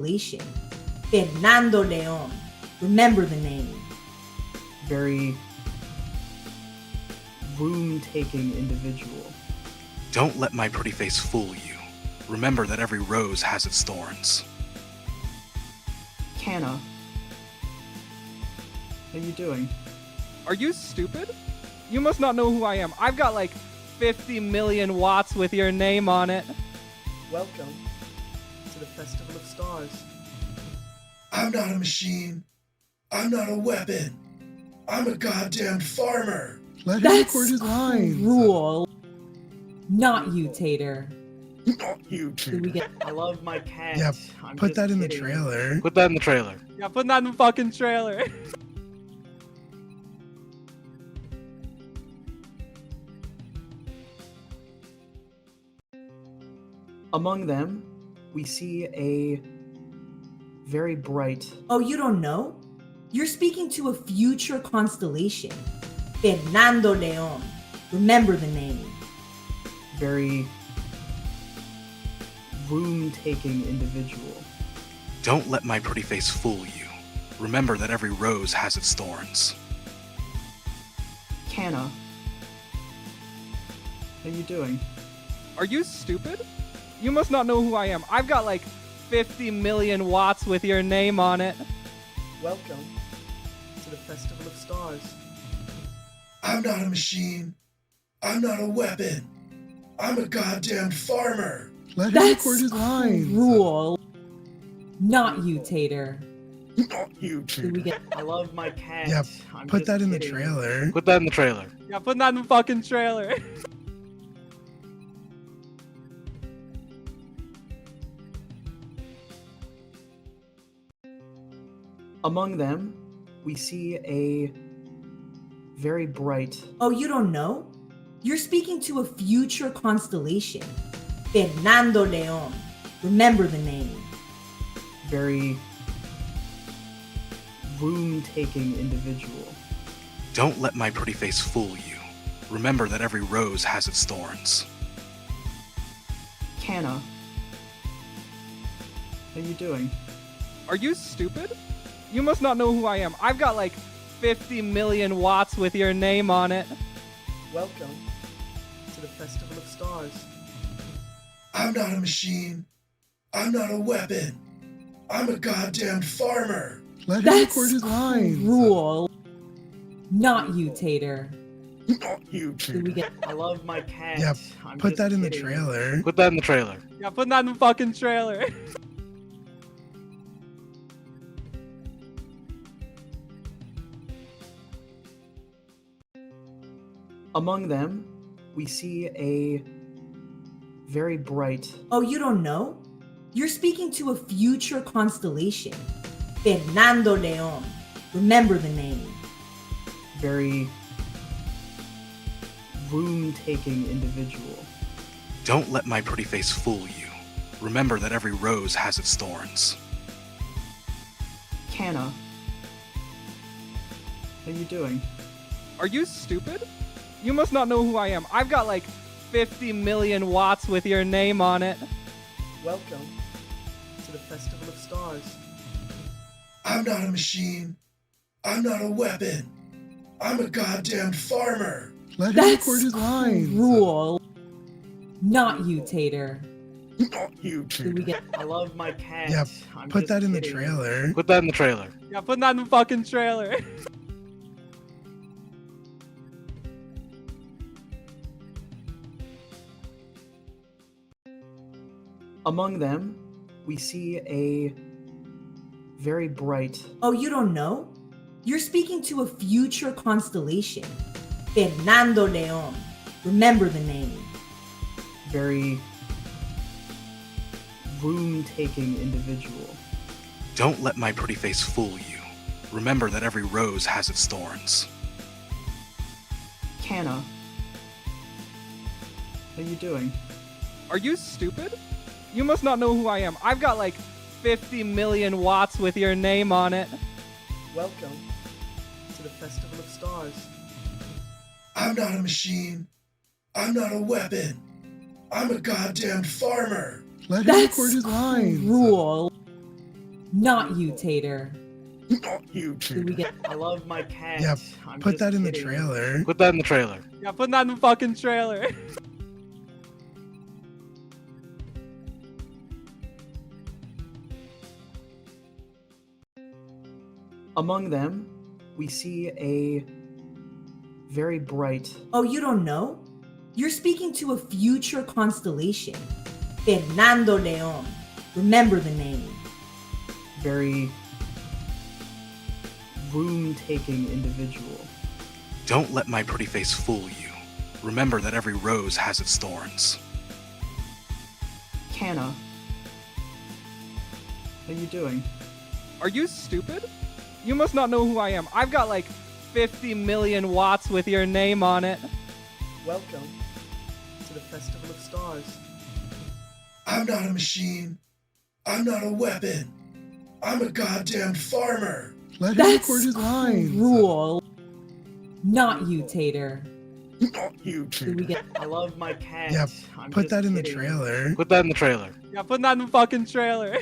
constellation. Fernando Leon. Remember the name. Very room-taking individual. Don't let my pretty face fool you. Remember that every rose has its thorns. Canna. How you doing? Are you stupid? You must not know who I am. I've got like 50 million watts with your name on it. Welcome to the Festival of Stars. I'm not a machine. I'm not a weapon. I'm a goddamn farmer. Let him That's record his lines. cruel. Not you, Tater. Not you, Did we Tater. get I love my cat. Yeah, I'm Put just that in the kidding. trailer. Put that in the trailer. Yeah, put that in the fucking trailer. Among them, we see a very bright. Oh, you don't know? You're speaking to a future constellation. Fernando Leon. Remember the name. Very room-taking individual. Don't let my pretty face fool you. Remember that every rose has its thorns. Canna. How you doing? Are you stupid? You must not know who I am. I've got like 50 million watts with your name on it. Welcome to the Festival of Stars. I'm not a machine. I'm not a weapon. I'm a goddamn farmer. Let him That's record his lines. cruel. Not you, Tater. Not you, Did we Tater. get I love my cat. Yeah, I'm Put just that in the kidding. trailer. Put that in the trailer. Yeah, put that in the fucking trailer. Among them, we see a very bright. Oh, you don't know? You're speaking to a future constellation. Fernando Leon. Remember the name. Very room-taking individual. Don't let my pretty face fool you. Remember that every rose has its thorns. Canna. How you doing? Are you stupid? You must not know who I am. I've got like 50 million watts with your name on it. Welcome to the Festival of Stars. I'm not a machine. I'm not a weapon. I'm a goddamn farmer. Let him That's record his lines. cruel. Not you, Tater. Not you, Did we Tater. get I love my cat. Yeah, I'm Put just that in the kidding. trailer. Put that in the trailer. Yeah, put that in the fucking trailer. Among them, we see a very bright. Oh, you don't know? You're speaking to a future constellation. Fernando Leon. Remember the name. Very room-taking individual. Don't let my pretty face fool you. Remember that every rose has its thorns. Canna. How you doing? Are you stupid? You must not know who I am. I've got like 50 million watts with your name on it. Welcome to the Festival of Stars. I'm not a machine. I'm not a weapon. I'm a goddamn farmer. Let him That's record his lines. cruel. Not you, Tater. Not you, Did we Tater. get I love my cat. Yeah, I'm Put just that in the kidding. trailer. Put that in the trailer. Yeah, put that in the fucking trailer. Among them, we see a very bright. Oh, you don't know? You're speaking to a future constellation. Fernando Leon. Remember the name. Very room-taking individual. Don't let my pretty face fool you. Remember that every rose has its thorns. Canna. How you doing? Are you stupid? You must not know who I am. I've got like 50 million watts with your name on it. Welcome to the Festival of Stars. I'm not a machine. I'm not a weapon. I'm a goddamn farmer. Let him That's record his lines. cruel. Not you, Tater. Not you, Did we Tater. get I love my cat. Yeah, I'm Put just that in the kidding. trailer. Put that in the trailer. Yeah, put that in the fucking trailer. Among them, we see a very bright, Oh, you don't know? You're speaking to a future constellation. Fernando Leon. Remember the name. very room-taking individual. Don't let my pretty face fool you. Remember that every rose has its thorns. Canna, how you doing? Are you stupid? You must not know who I am. I've got like 50 million watts with your name on it. Welcome to the Festival of Stars. I'm not a machine. I'm not a weapon. I'm a goddamn farmer. Let him That's record his lines. cruel. Not you, Tater. Not you, Did we Tater. get I love my cat. Yeah, I'm Put just that in the kidding. trailer. Put that in the trailer. Yeah, put that in the fucking trailer.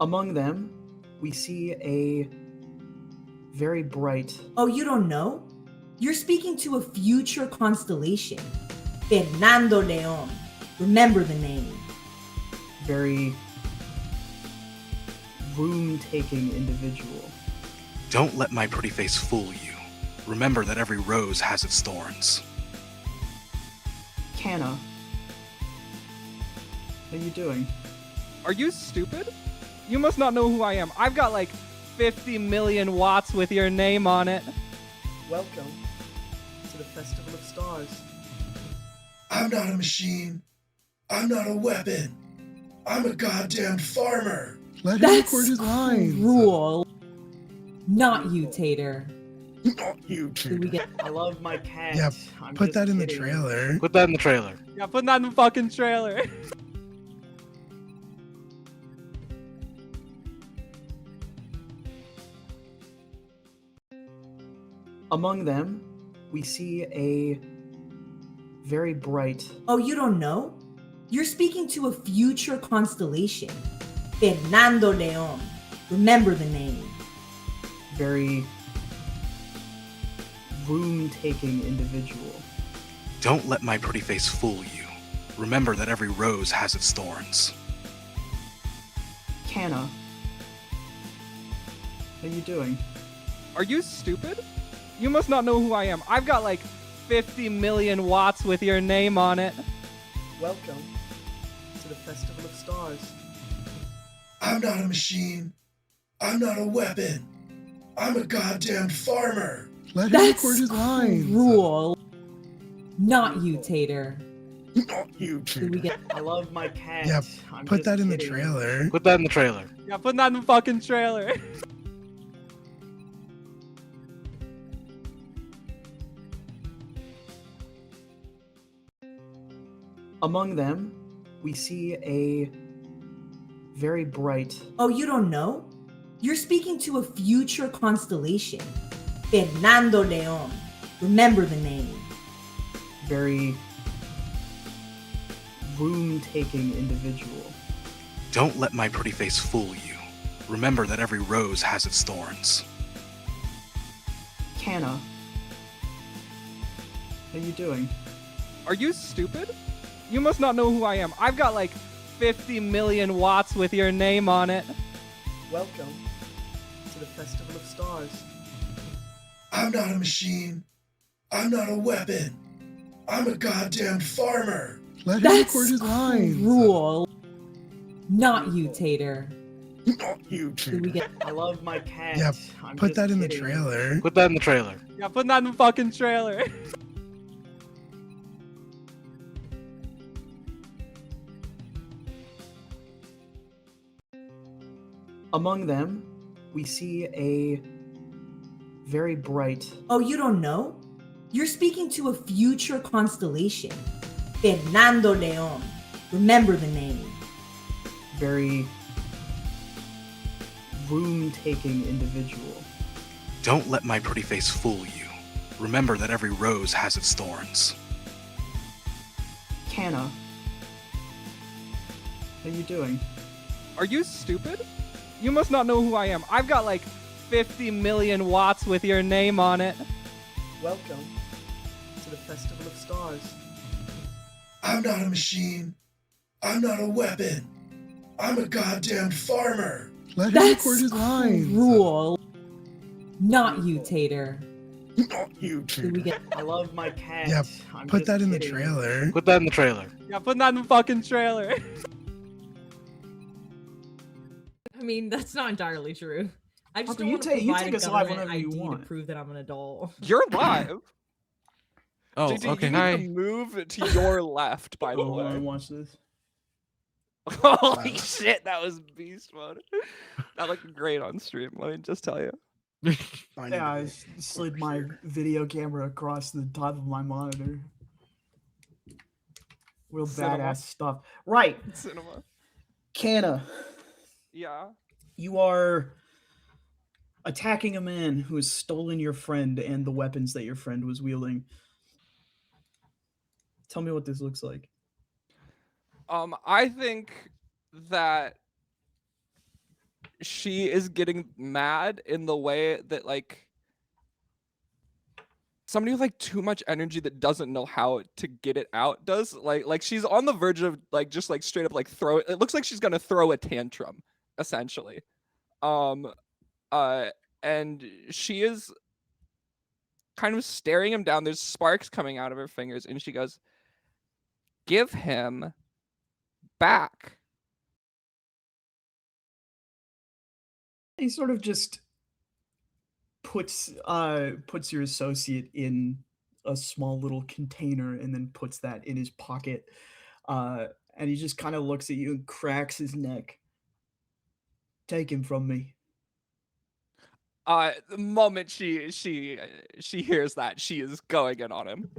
Among them, we see a very bright, Oh, you don't know? You're speaking to a future constellation. Fernando Leon. Remember the name. very room-taking individual. Don't let my pretty face fool you. Remember that every rose has its thorns. Canna, how you doing? Are you stupid? You must not know who I am. I've got like 50 million watts with your name on it. Welcome to the Festival of Stars. I'm not a machine. I'm not a weapon. I'm a goddamn farmer. Let him That's record his lines. cruel. Not you, Tater. Not you, Did we Tater. get I love my cat. Yeah, I'm Put just that in the kidding. trailer. Put that in the trailer. Yeah, put that in the fucking trailer. Among them, we see a very bright, Oh, you don't know? You're speaking to a future constellation. Fernando Leon. Remember the name. very room-taking individual. Don't let my pretty face fool you. Remember that every rose has its thorns. Canna, how you doing? Are you stupid? You must not know who I am. I've got like 50 million watts with your name on it. Welcome to the Festival of Stars. I'm not a machine. I'm not a weapon. I'm a goddamn farmer. Let him That's record his lines. cruel. Not you, Tater. Not you, Did we Tater. get I love my cat. Yeah, I'm Put just that in the kidding. trailer. Put that in the trailer. Yeah, put that in the fucking trailer. Among them, we see a very bright, Oh, you don't know? You're speaking to a future constellation. Fernando Leon. Remember the name. very room-taking individual. Don't let my pretty face fool you. Remember that every rose has its thorns. Canna, how you doing? Are you stupid? You must not know who I am. I've got like 50 million watts with your name on it. Welcome to the Festival of Stars. I'm not a machine. I'm not a weapon. I'm a goddamn farmer. Let him That's record his lines. cruel. Not you, Tater. Not you, Did we Tater. get I love my cat. Yeah, I'm Put just that in the kidding. trailer. Put that in the trailer. Yeah, put that in the fucking trailer. Among them, we see a very bright, Oh, you don't know? You're speaking to a future constellation. Fernando Leon. Remember the name. very room-taking individual. Don't let my pretty face fool you. Remember that every rose has its thorns. Canna. How you doing? Are you stupid? You must not know who I am. I've got like 50 million watts with your name on it. Welcome to the Festival of Stars. I'm not a machine. I'm not a weapon. I'm a goddamn farmer. Let him That's record his lines. cruel. Not you, Tater. Not you, Did we Tater. get I love my cat. Yeah, I'm Put just that in the kidding. trailer. Put that in the trailer. Yeah, put that in the fucking trailer. I mean, that's not entirely true. I just Uncle, don't you want to take- you provide take a us live government whenever you ID want. to prove that I'm an adult. You're live. Oh, JJ, okay. you need Hi. to move to your left, by the Oh, I way. watch this. Holy shit, that was beast mode. That looked great on stream, let me just tell you. Yeah, I slid my video camera across the top of my monitor. Real Cinema. badass stuff. Right, Cinema. Canna, Yeah. you are attacking a man who has stolen your friend and the weapons that your friend was wielding. Tell me what this looks like. I think that she is getting mad in the way that like somebody with like too much energy that doesn't know how to get it out does. Like she's on the verge of like just like straight up like throw it. It looks like she's gonna throw a tantrum, essentially. And she is kind of staring him down. There's sparks coming out of her fingers, and she goes, "Give him back." He sort of just puts your associate in a small little container and then puts that in his pocket. And he just kind of looks at you and cracks his neck. Take him from me. The moment she hears that, she is going in on him.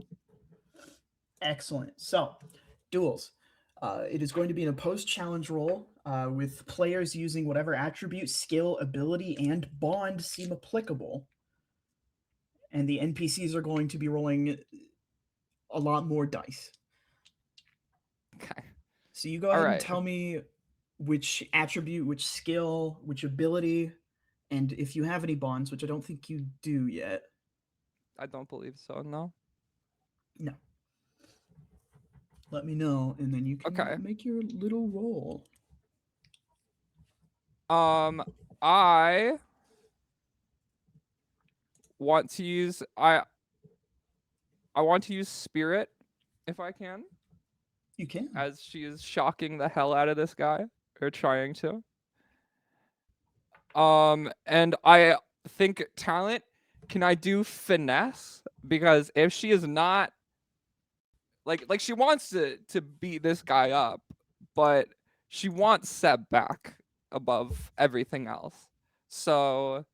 Excellent. So, duels. It is going to be an opposed challenge roll with players using whatever attribute, skill, ability, and bond seem applicable. And the NPCs are going to be rolling a lot more dice. Okay. So you go ahead and Alright. tell me which attribute, which skill, which ability, and if you have any bonds, which I don't think you do yet. I don't believe so, no. No. Let me know, and then you can Okay. make your little roll. I want to use I want to use spirit if I can, You can. as she is shocking the hell out of this guy, or trying to. And I think talent, can I do finesse? Because if she is not like she wants to beat this guy up, but she wants Seb back above everything else. So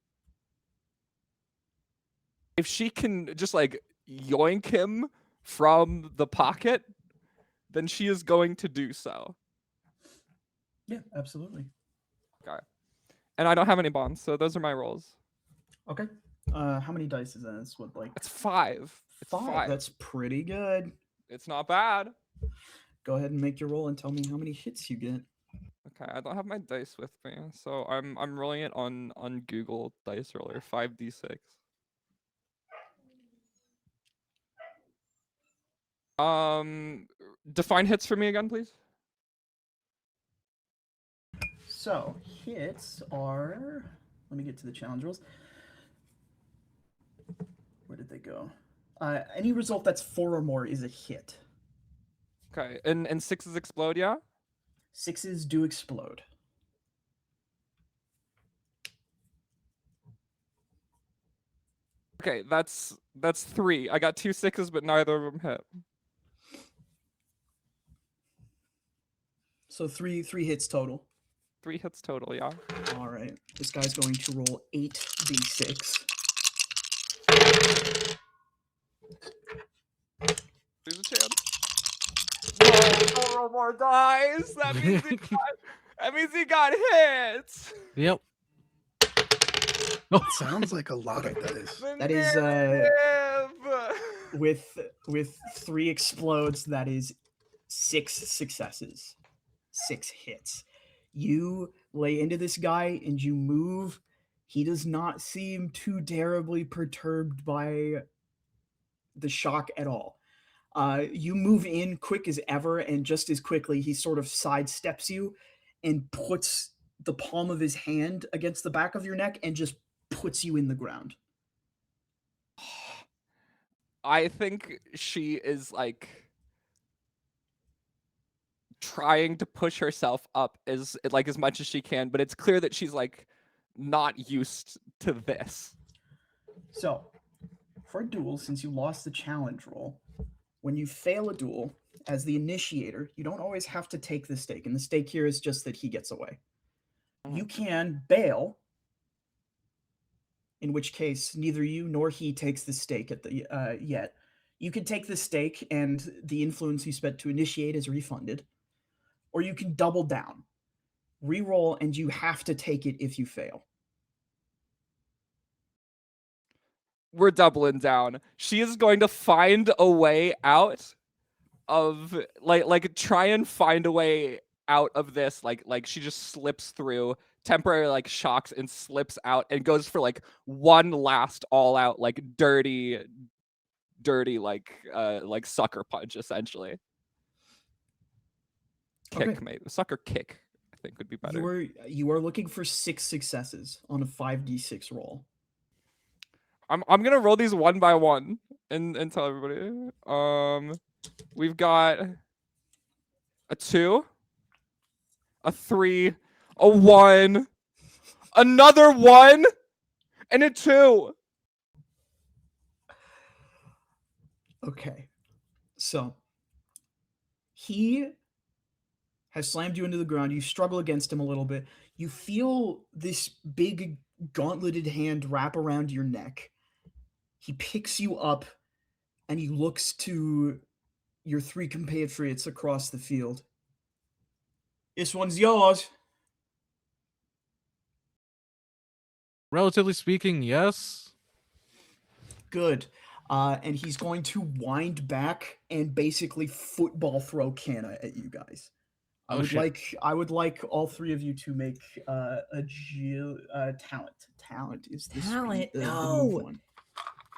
if she can just like yoink him from the pocket, then she is going to do so. Yeah, absolutely. And I don't have any bonds, so those are my rolls. Okay. How many dice is that? It's what, like It's 5. It's 5. That's pretty good. It's not bad. Go ahead and make your roll and tell me how many hits you get. Okay, I don't have my dice with me, so I'm rolling it on Google Dice Roller, 5d6. Define hits for me again, please. So, hits are... Let me get to the challenge rules. Where did they go? Any result that's 4 or more is a hit. Okay, and 6s explode, yeah? 6s do explode. Okay, that's 3. I got 2 6s, but neither of them hit. So three hits total. 3 hits total, yeah. All right. This guy's going to roll 8d6. There's a chance. No, roll more dice. That means he got hit. Yep. Sounds like a lot of dice. That is, Narrative. with 3 explodes, that is 6 successes, 6 hits. You lay into this guy and you move. He does not seem too terribly perturbed by the shock at all. You move in quick as ever, and just as quickly, he sort of sidesteps you and puts the palm of his hand against the back of your neck and just puts you in the ground. I think she is like trying to push herself up as much as she can, but it's clear that she's like not used to this. So, for a duel, since you lost the challenge roll, when you fail a duel, as the initiator, you don't always have to take the stake, and the stake here is just that he gets away. You can bail, in which case neither you nor he takes the stake at the yet. You can take the stake, and the influence you spent to initiate is refunded, or you can double down, reroll, and you have to take it if you fail. We're doubling down. She is going to find a way out of like try and find a way out of this. Like she just slips through, temporarily like shocks and slips out and goes for like one last all out like dirty like sucker punch essentially. Kick, Okay. maybe sucker kick, I think would be better. You are looking for 6 successes on a 5d6 roll. I'm gonna roll these one by one and tell everybody. We've got a 2, a 3, a 1, another 1, and a 2. Okay. So he has slammed you into the ground. You struggle against him a little bit. You feel this big gauntleted hand wrap around your neck. He picks you up and he looks to your 3 compatriots across the field. This one's yours. Relatively speaking, yes. Good. And he's going to wind back and basically football throw Canna at you guys. I would like all 3 of you to make talent. Talent is the Talent, the no. move one.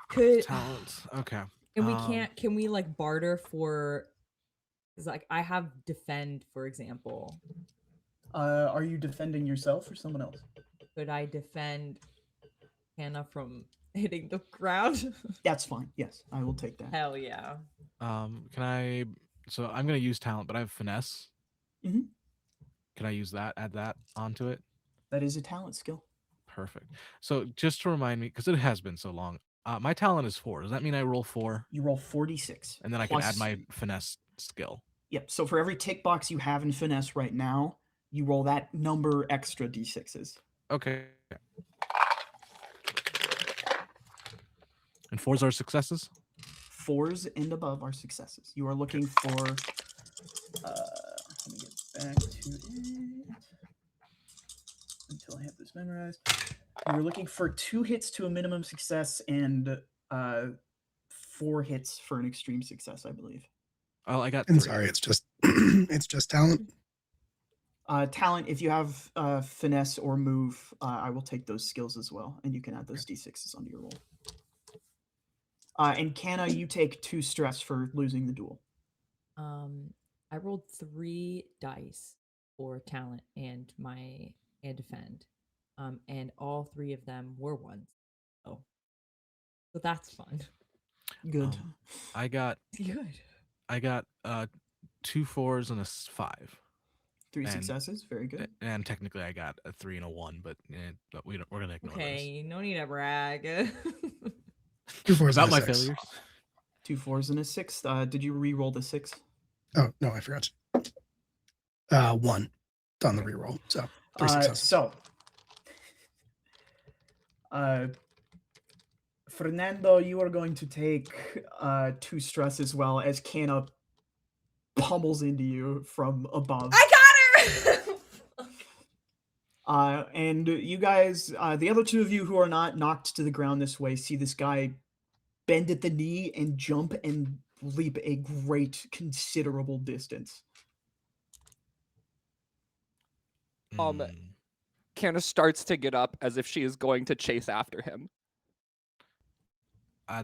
Could Talent. Okay. and we can't. Can we like barter for? Because like I have defend, for example. Are you defending yourself or someone else? Could I defend Hannah from hitting the ground? That's fine. Yes, I will take that. Hell yeah. Can I? So I'm gonna use talent, but I have finesse. Mhm. Can I use that? Add that onto it. That is a talent skill. Perfect. So just to remind me, because it has been so long, my talent is 4. Does that mean I roll 4, You roll 46. and then I can add my finesse skill? Yep. So for every tick box you have in finesse right now, you roll that number extra d6s. Okay. And 4s are successes. 4s and above are successes. You are looking for. Let me get back to it until I have this memorized. You were looking for 2 hits to a minimum success and 4 hits for an extreme success, I believe. Oh, I got. I'm 3. sorry, it's just talent. Talent, if you have finesse or move, I will take those skills as well, and you can add those d6s onto your roll. And Canna, you take 2 stress for losing the duel. I rolled 3 dice for talent and defend. And all 3 of them were 1s. So that's fun. Good. I got Good. 2 4s and a 5. 3 and- successes. Very good. And technically, I got a 3 and a 1, but we're gonna ignore Okay, no need to brag. 2 4s those. About and a my 6. failures. 2 4s and a 6. Did you re-roll the 6? Oh no, I forgot. 1 on the reroll. So 3 successes. Fernando, you are going to take 2 stress as well as Canna pummels into you from above. I got her. And you guys, the other 2 of you who are not knocked to the ground this way, see this guy bend at the knee and jump and leap a great considerable distance. Um, Mm, Candace starts to get up as if she is going to chase after him.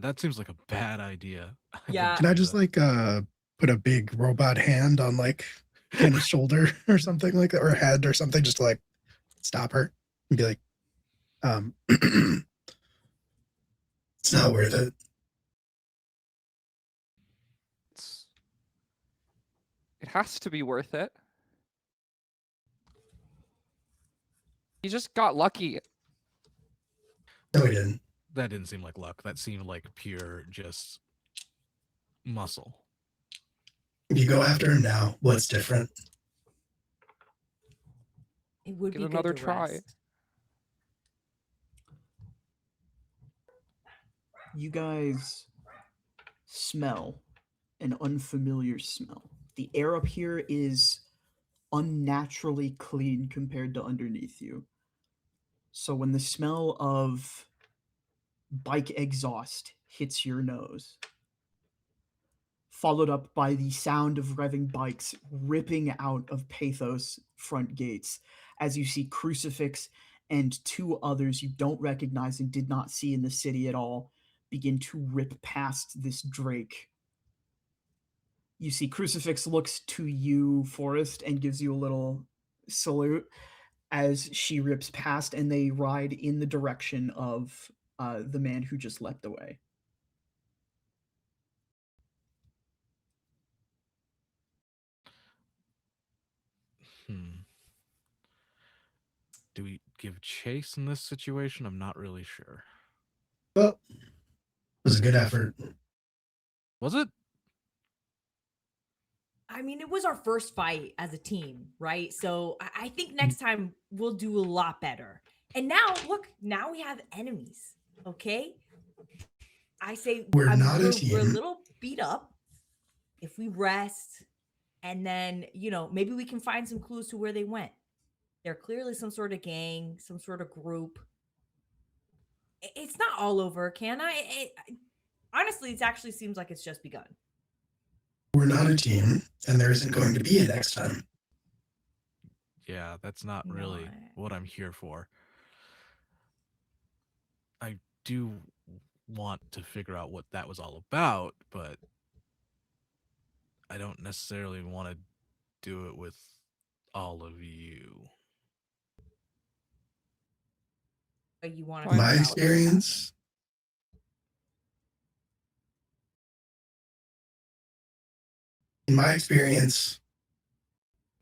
that seems like a bad idea. I Yeah. wouldn't Can I do just that. like put a big robot hand on like Hannah's shoulder or something like that, or head or something, just to like stop her and be like, it's not worth it. It has to be worth it. He just got lucky. No, he didn't. That didn't seem like luck. That seemed like pure just muscle. If you go after him now, what's different? It would Give be it another good to try. rest. You guys smell an unfamiliar smell. The air up here is unnaturally clean compared to underneath you. So when the smell of bike exhaust hits your nose, followed up by the sound of revving bikes ripping out of Pathos front gates, as you see Crucifix and two others you don't recognize and did not see in the city at all begin to rip past this Drake. You see Crucifix looks to you, Forrest, and gives you a little salute as she rips past, and they ride in the direction of the man who just leapt away. Hmm. Do we give chase in this situation? I'm not really sure. Well, it was a good effort. Was it? I mean, it was our first fight as a team, right? So I think next time we'll do a lot better. And now, look, now we have enemies. Okay, I say We're not a we're a team. little beat up. If we rest, and then maybe we can find some clues to where they went. They're clearly some sort of gang, some sort of group. It's not all over, can I? Honestly, it actually seems like it's just begun. We're not a team, and there isn't going to be a next time. Yeah, that's not No, really what I'm here for. I do want to figure out what that was all about, but I don't necessarily want to do it with all of you. But you want Why to My experience, in my experience,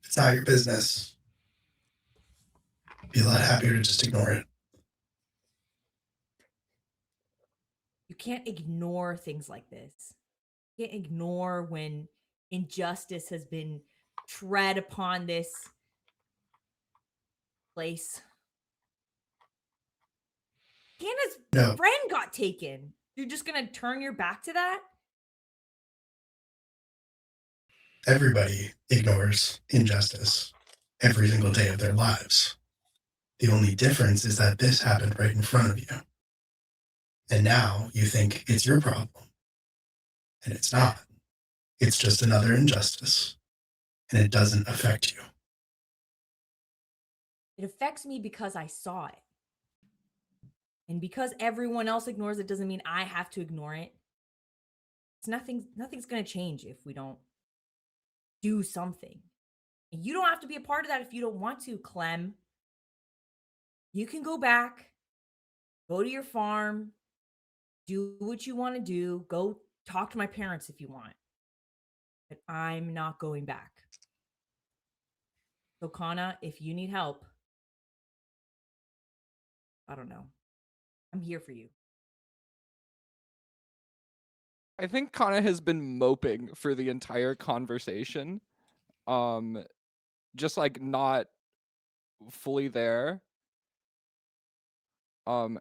if it's not your business, I'd be a lot happier to just ignore it. You can't ignore things like this. You can't ignore when injustice has been tread upon this place. Hannah's No, friend got taken. You're just gonna turn your back to that? everybody ignores injustice every single day of their lives. The only difference is that this happened right in front of you. And now you think it's your problem. And it's not. It's just another injustice. And it doesn't affect you. It affects me because I saw it. And because everyone else ignores it doesn't mean I have to ignore it. It's nothing's gonna change if we don't do something. And you don't have to be a part of that if you don't want to, Clem. You can go back, go to your farm, do what you want to do, go talk to my parents if you want. But I'm not going back. So, Kana, if you need help, I don't know. I'm here for you. I think Kana has been moping for the entire conversation. Just like not fully there. And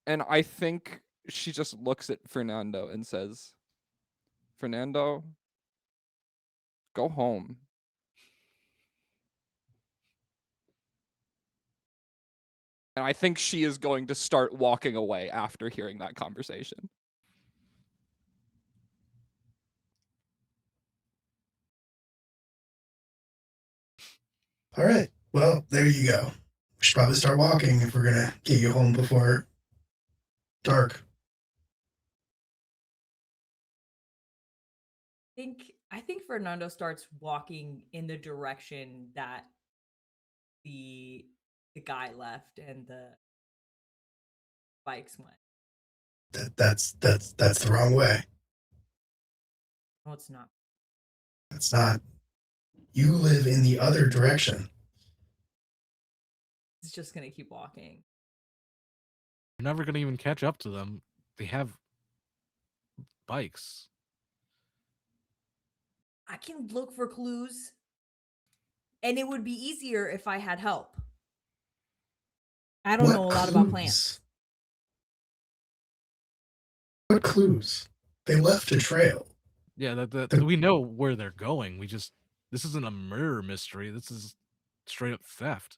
I think she just looks at Fernando and says, Fernando, go home. And I think she is going to start walking away after hearing that conversation. All right. Well, there you go. We should probably start walking if we're gonna get you home before dark. I think Fernando starts walking in the direction that the guy left and the bikes went. That's the wrong way. No, it's not. That's not. You live in the other direction. It's just gonna keep walking. You're never gonna even catch up to them. They have bikes. I can look for clues, and it would be easier if I had help. I don't What know a lot about clues? plants. What clues? They left a trail. Yeah, The- we know where they're going. This isn't a murder mystery. This is straight up theft.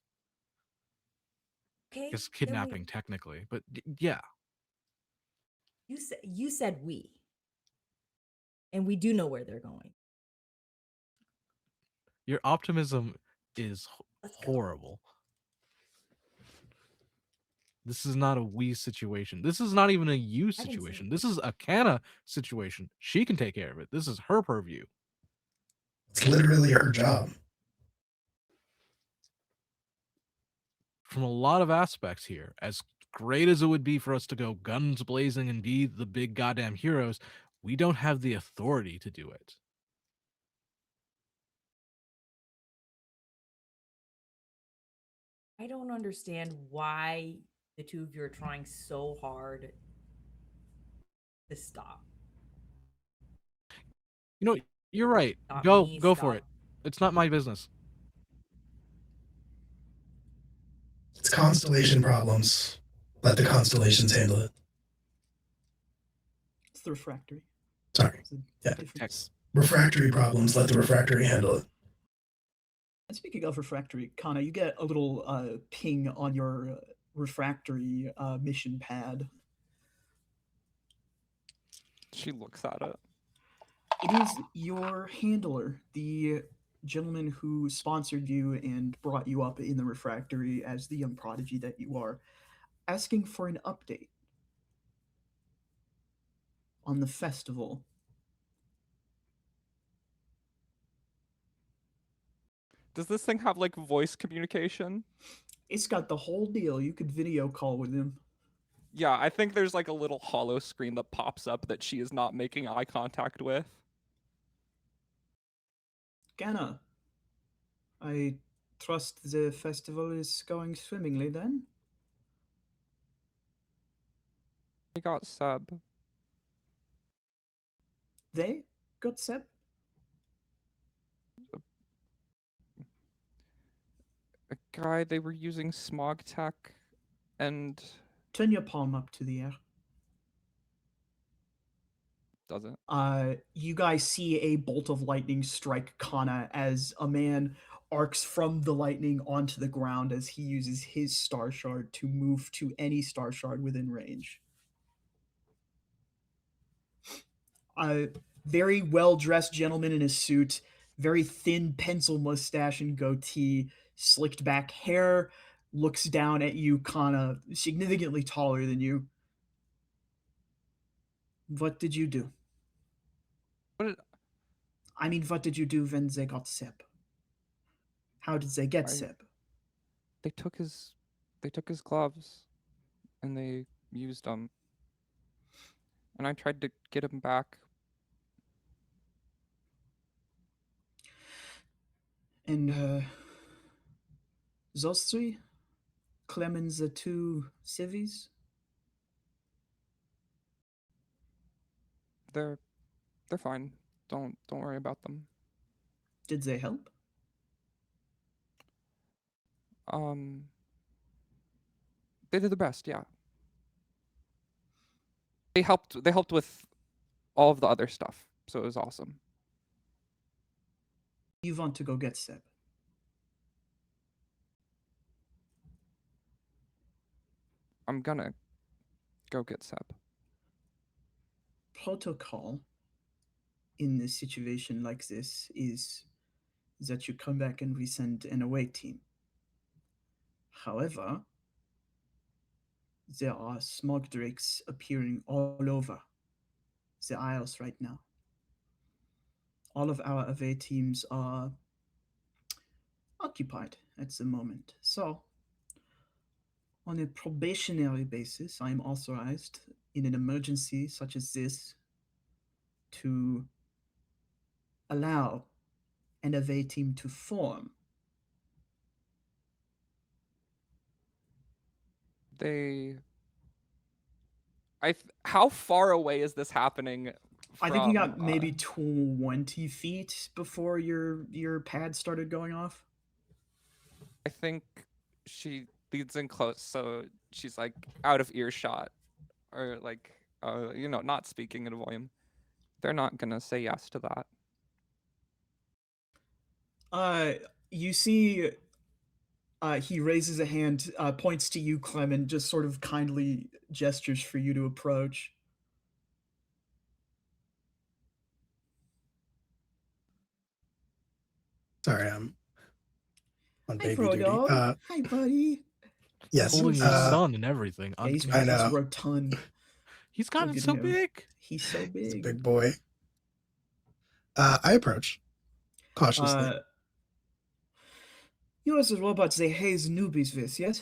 Okay, It's then kidnapping technically, but yeah. you said we, and we do know where they're going. Your optimism is Let's go. horrible. This is not a we situation. This is not even a you say situation. it. This is a Kana situation. She can take care of it. This is her purview. It's literally her job. From a lot of aspects here, as great as it would be for us to go guns blazing and be the big goddamn heroes, we don't have the authority to do it. I don't understand why the two of you are trying so hard to stop. You know, you're right. Stop Go me, for stop- it. It's not my business. It's constellation problems. Let the constellations handle it. It's the refractory. Sorry. It's a Yeah. difference. Refractory problems. Let the refractory handle it. And speaking of refractory, Kana, you get a little ping on your refractory mission pad. She looks at it. It is your handler, the gentleman who sponsored you and brought you up in the refractory as the young prodigy that you are, asking for an update on the festival. Does this thing have like voice communication? It's got the whole deal. You could video call with him. Yeah, I think there's like a little hollow screen that pops up that she is not making eye contact with. Gana, I trust the festival is going swimmingly then? I got Seb. They got Seb? A guy, they were using smog tech and Turn your palm up to the air. doesn't. You guys see a bolt of lightning strike Kana as a man arcs from the lightning onto the ground as he uses his star shard to move to any star shard within range. A very well-dressed gentleman in a suit, very thin pencil mustache and goatee, slicked back hair, looks down at you, Kana, significantly taller than you. What did you do? What did I mean, what did you do when they got Seb? How did they get I- Seb? they took his gloves and they used them. And I tried to get him back. And those three? Clemens, the two civvies? They're fine. Don't worry about them. Did they help? They did the best, yeah. They helped with all of the other stuff, so it was awesome. You want to go get Seb? I'm gonna go get Seb. Protocol in this situation like this is that you come back and we send an away team. However, there are smog drakes appearing all over the Isles right now. All of our away teams are occupied at the moment. So, on a probationary basis, I am authorized in an emergency such as this to allow an away team to form. How far away is this happening? I think you got from, maybe 20 feet before your pad started going off. I think she leads in close, so she's like out of earshot, or like, not speaking in a volume. They're not gonna say yes to that. You see, he raises a hand, points to you, Clem, and just sort of kindly gestures for you to approach. Sorry, I'm on Hi, baby duty. Frodo. Hi, buddy. Yes, Holding your son and everything. Yeah, he's, I know. he's rotund. He's gotten Look at so him. big. He's so big. he's a big boy. I approach cautiously. You know, as the robots, they haze newbies with, yes?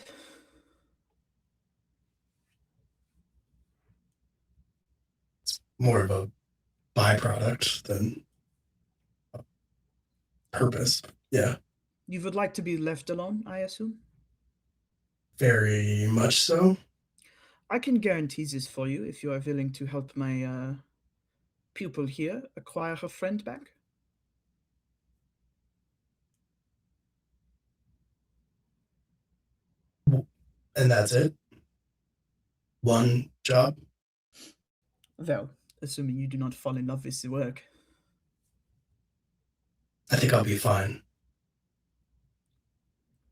It's more of a byproduct than a purpose. Yeah, You would like to be left alone, I assume? very much so. I can guarantee this for you if you are willing to help my pupil here acquire her friend back. And that's it. One job. Well, assuming you do not fall in love with the work. I think I'll be fine.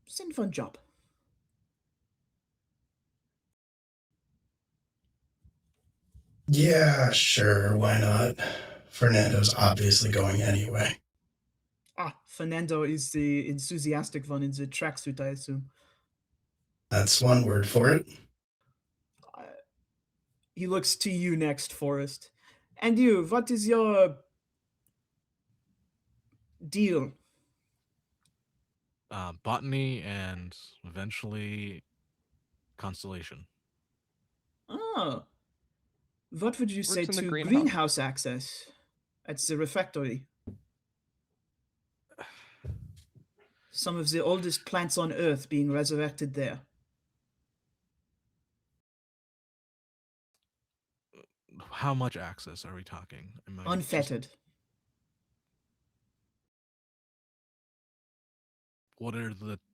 Send one job. Yeah, sure. Why not? Fernando's obviously going anyway. Ah, Fernando is the enthusiastic one in the tracksuit, I assume. That's one word for it. He looks to you next, Forrest. And you, what is your deal? Botany and eventually constellation. Oh. What would you say in the to greenhouse. greenhouse access at the refectory? Some of the oldest plants on Earth being resurrected there. How much access are we talking? Am I just- Unfettered. What is the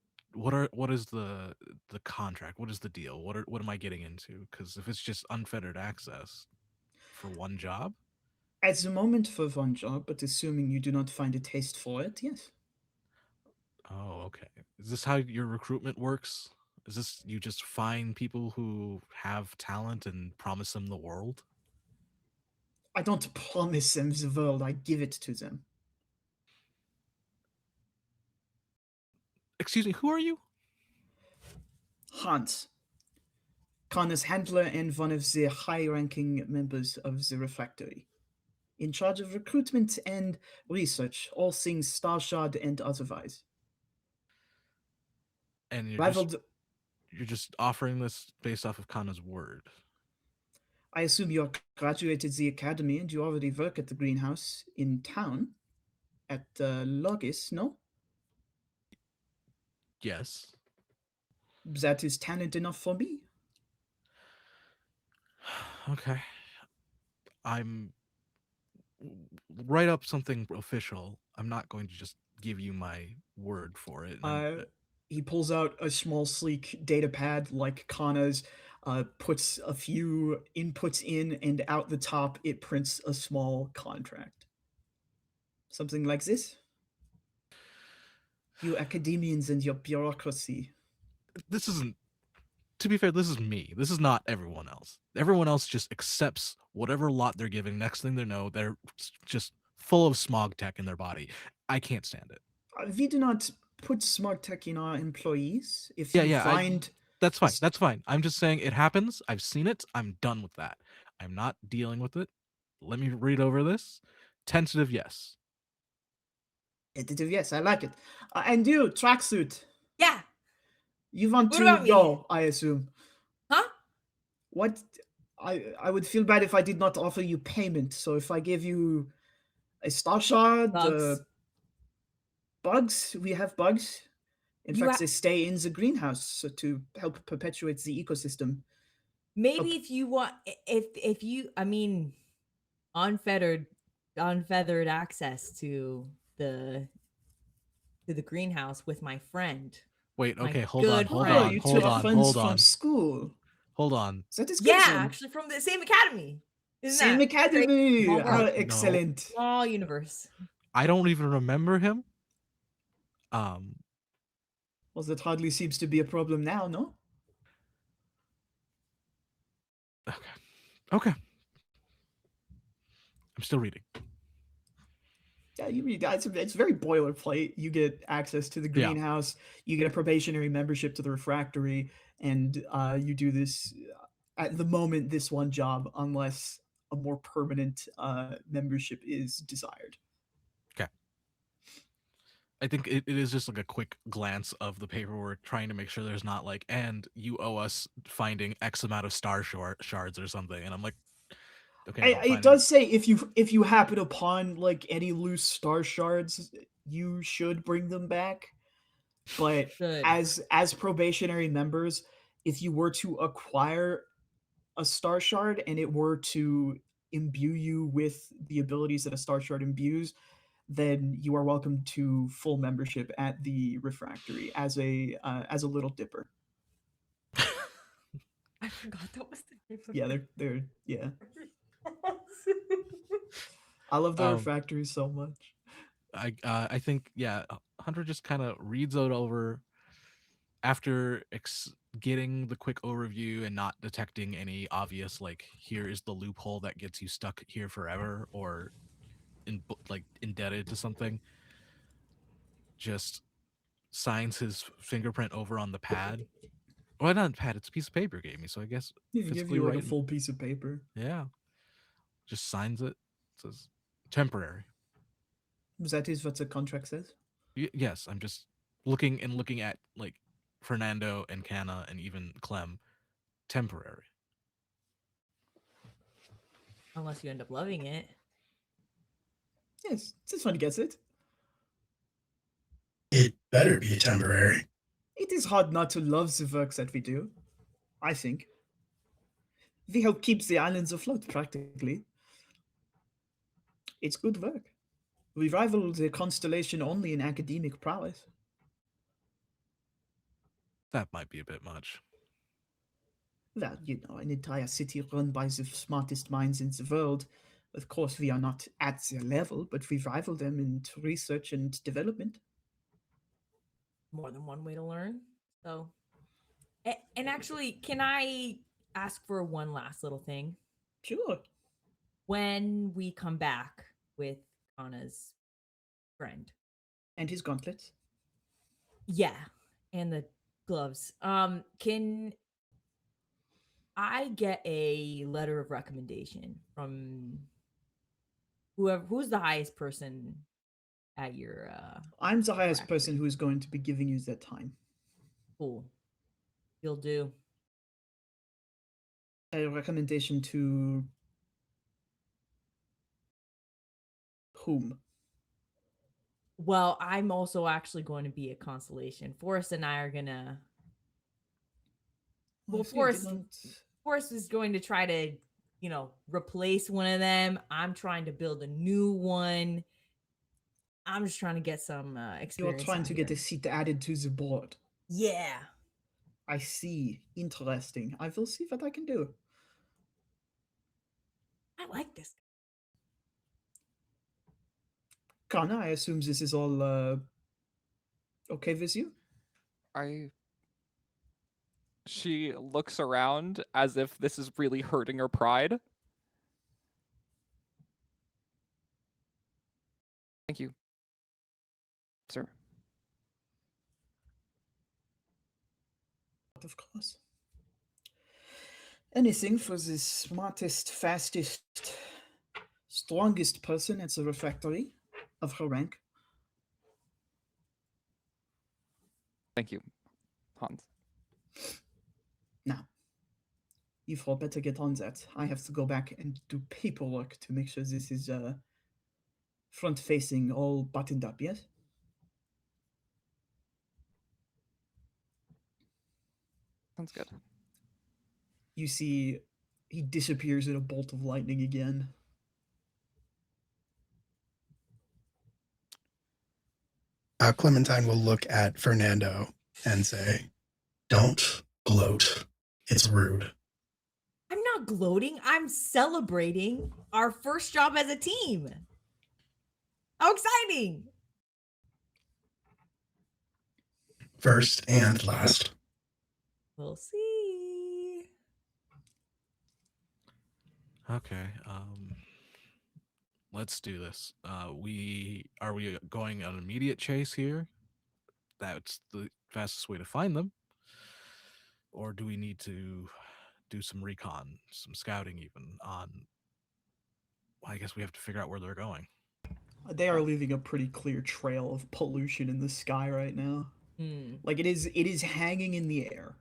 contract? What is the deal? What am I getting into? Because if it's just unfettered access for one job, At the moment for one job, but assuming you do not find a taste for it, yes. oh, okay. Is this how your recruitment works? Is this you just find people who have talent and promise them the world? I don't promise them the world, I give it to them. Excuse me, who are you? Hans, Connor's handler and one of the high-ranking members of the refectory. In charge of recruitment and research, all things Starshard and otherwise. And Rivaled, you're just offering this based off of Kana's word. I assume you graduated the academy and you already work at the greenhouse in town at Logis, no? Yes. That is talent enough for me. Okay. I'm write up something official. I'm not going to just give you my word for it. He pulls out a small, sleek data pad like Kana's, puts a few inputs in, and out the top, it prints a small contract. Something like this. You academians and your bureaucracy. This isn't, to be fair, this is me. This is not everyone else. Everyone else just accepts whatever lot they're giving. Next thing they know, they're just full of smog tech in their body. I can't stand it. We do not put smart tech in our employees. If Yeah, you yeah, find That's fine. s- That's fine. I'm just saying it happens. I've seen it. I'm done with that. I'm not dealing with it. Let me read over this. Tentative, yes. tentative, yes, I like it. And you, tracksuit, Yeah. you want What to about me? go, I assume. Huh? What? I would feel bad if I did not offer you payment. So if I give you a star shard, Bugs. bugs, we have bugs. In You fact, ha- they stay in the greenhouse to help perpetuate the ecosystem. Maybe if you want, if you, I mean, unfettered access to the greenhouse with my friend. Wait, My okay, hold on, good hold Oh, on, you friend. two hold are on, friends hold from on, school. hold on. That is good. Yeah, then. actually from the same academy. Isn't Same that academy. Small How world. excellent. Small universe. I don't even remember him. Um, Well, that hardly seems to be a problem now, no? okay. Okay. I'm still reading. Yeah, you read it's very boilerplate. You get access to the Yeah. greenhouse, you get a probationary membership to the refractory, and you do this at the moment this one job unless a more permanent membership is desired. I think it is just like a quick glance of the paperwork, trying to make sure there's not like, and you owe us finding X amount of star shards or something. And I'm like, okay, I'm It finding. does say if you happen upon like any loose star shards, you should bring them back. But Should. as probationary members, if you were to acquire a star shard and it were to imbue you with the abilities that a star shard imbues, then you are welcome to full membership at the refractory as a little dipper. I forgot that was the name of Yeah, they're yeah. I love the Um, refractory so much. I think yeah, Hunter just kind of reads it over after getting the quick overview and not detecting any obvious like, here is the loophole that gets you stuck here forever or like indebted to something. Just signs his fingerprint over on the pad. Well, not pad, it's a piece of paper he gave me, so I guess He give physically you like a writing. full piece of paper. Yeah. Just signs it. Says temporary. That is what the contract says. Yes, I'm just looking at like Fernando and Canna and even Clem. Temporary. Unless you end up loving it. Yes, this one gets it. It better be temporary. It is hard not to love the work that we do, I think. We help keep the islands afloat, practically. It's good work. We rival the Constellation only in academic prowess. That might be a bit much. Well, you know, an entire city run by the smartest minds in the world. Of course, we are not at their level, but we rival them in research and development. More than one way to learn. So, and actually, can I ask for one last little thing? Sure. When we come back with Anna's friend, And his gauntlets. yeah, and the gloves, can I get a letter of recommendation from who's the highest person at your I'm the highest Factory. person who is going to be giving you that time. Cool. You'll do. A recommendation to whom? Well, I'm also actually going to be a constellation. Forrest and I are gonna. Well, Forrest is going to try to, replace one of them. I'm trying to build a new one. I'm just trying to get some You're experience. trying out to get here. a seat added to the board. Yeah. I see. Interesting. I will see what I can do. I like this. Kana, I assume this is all okay with you? She looks around as if this is really hurting her pride. Thank you, sir. Of course. Anything for the smartest, fastest, strongest person at the refectory of her rank. Thank you, Hans. Now, you've all better get on that. I have to go back and do paperwork to make sure this is front facing, all buttoned up, yes? Sounds good. You see he disappears in a bolt of lightning again. Clementine will look at Fernando and say, "Don't gloat. It's rude." I'm not gloating. I'm celebrating our first job as a team. How exciting! First and last. We'll see. Okay. Let's do this. We going on an immediate chase here? That's the fastest way to find them. Or do we need to do some recon, some scouting even on I guess we have to figure out where they're going. They are leaving a pretty clear trail of pollution in the sky right now. Like it is hanging in the air.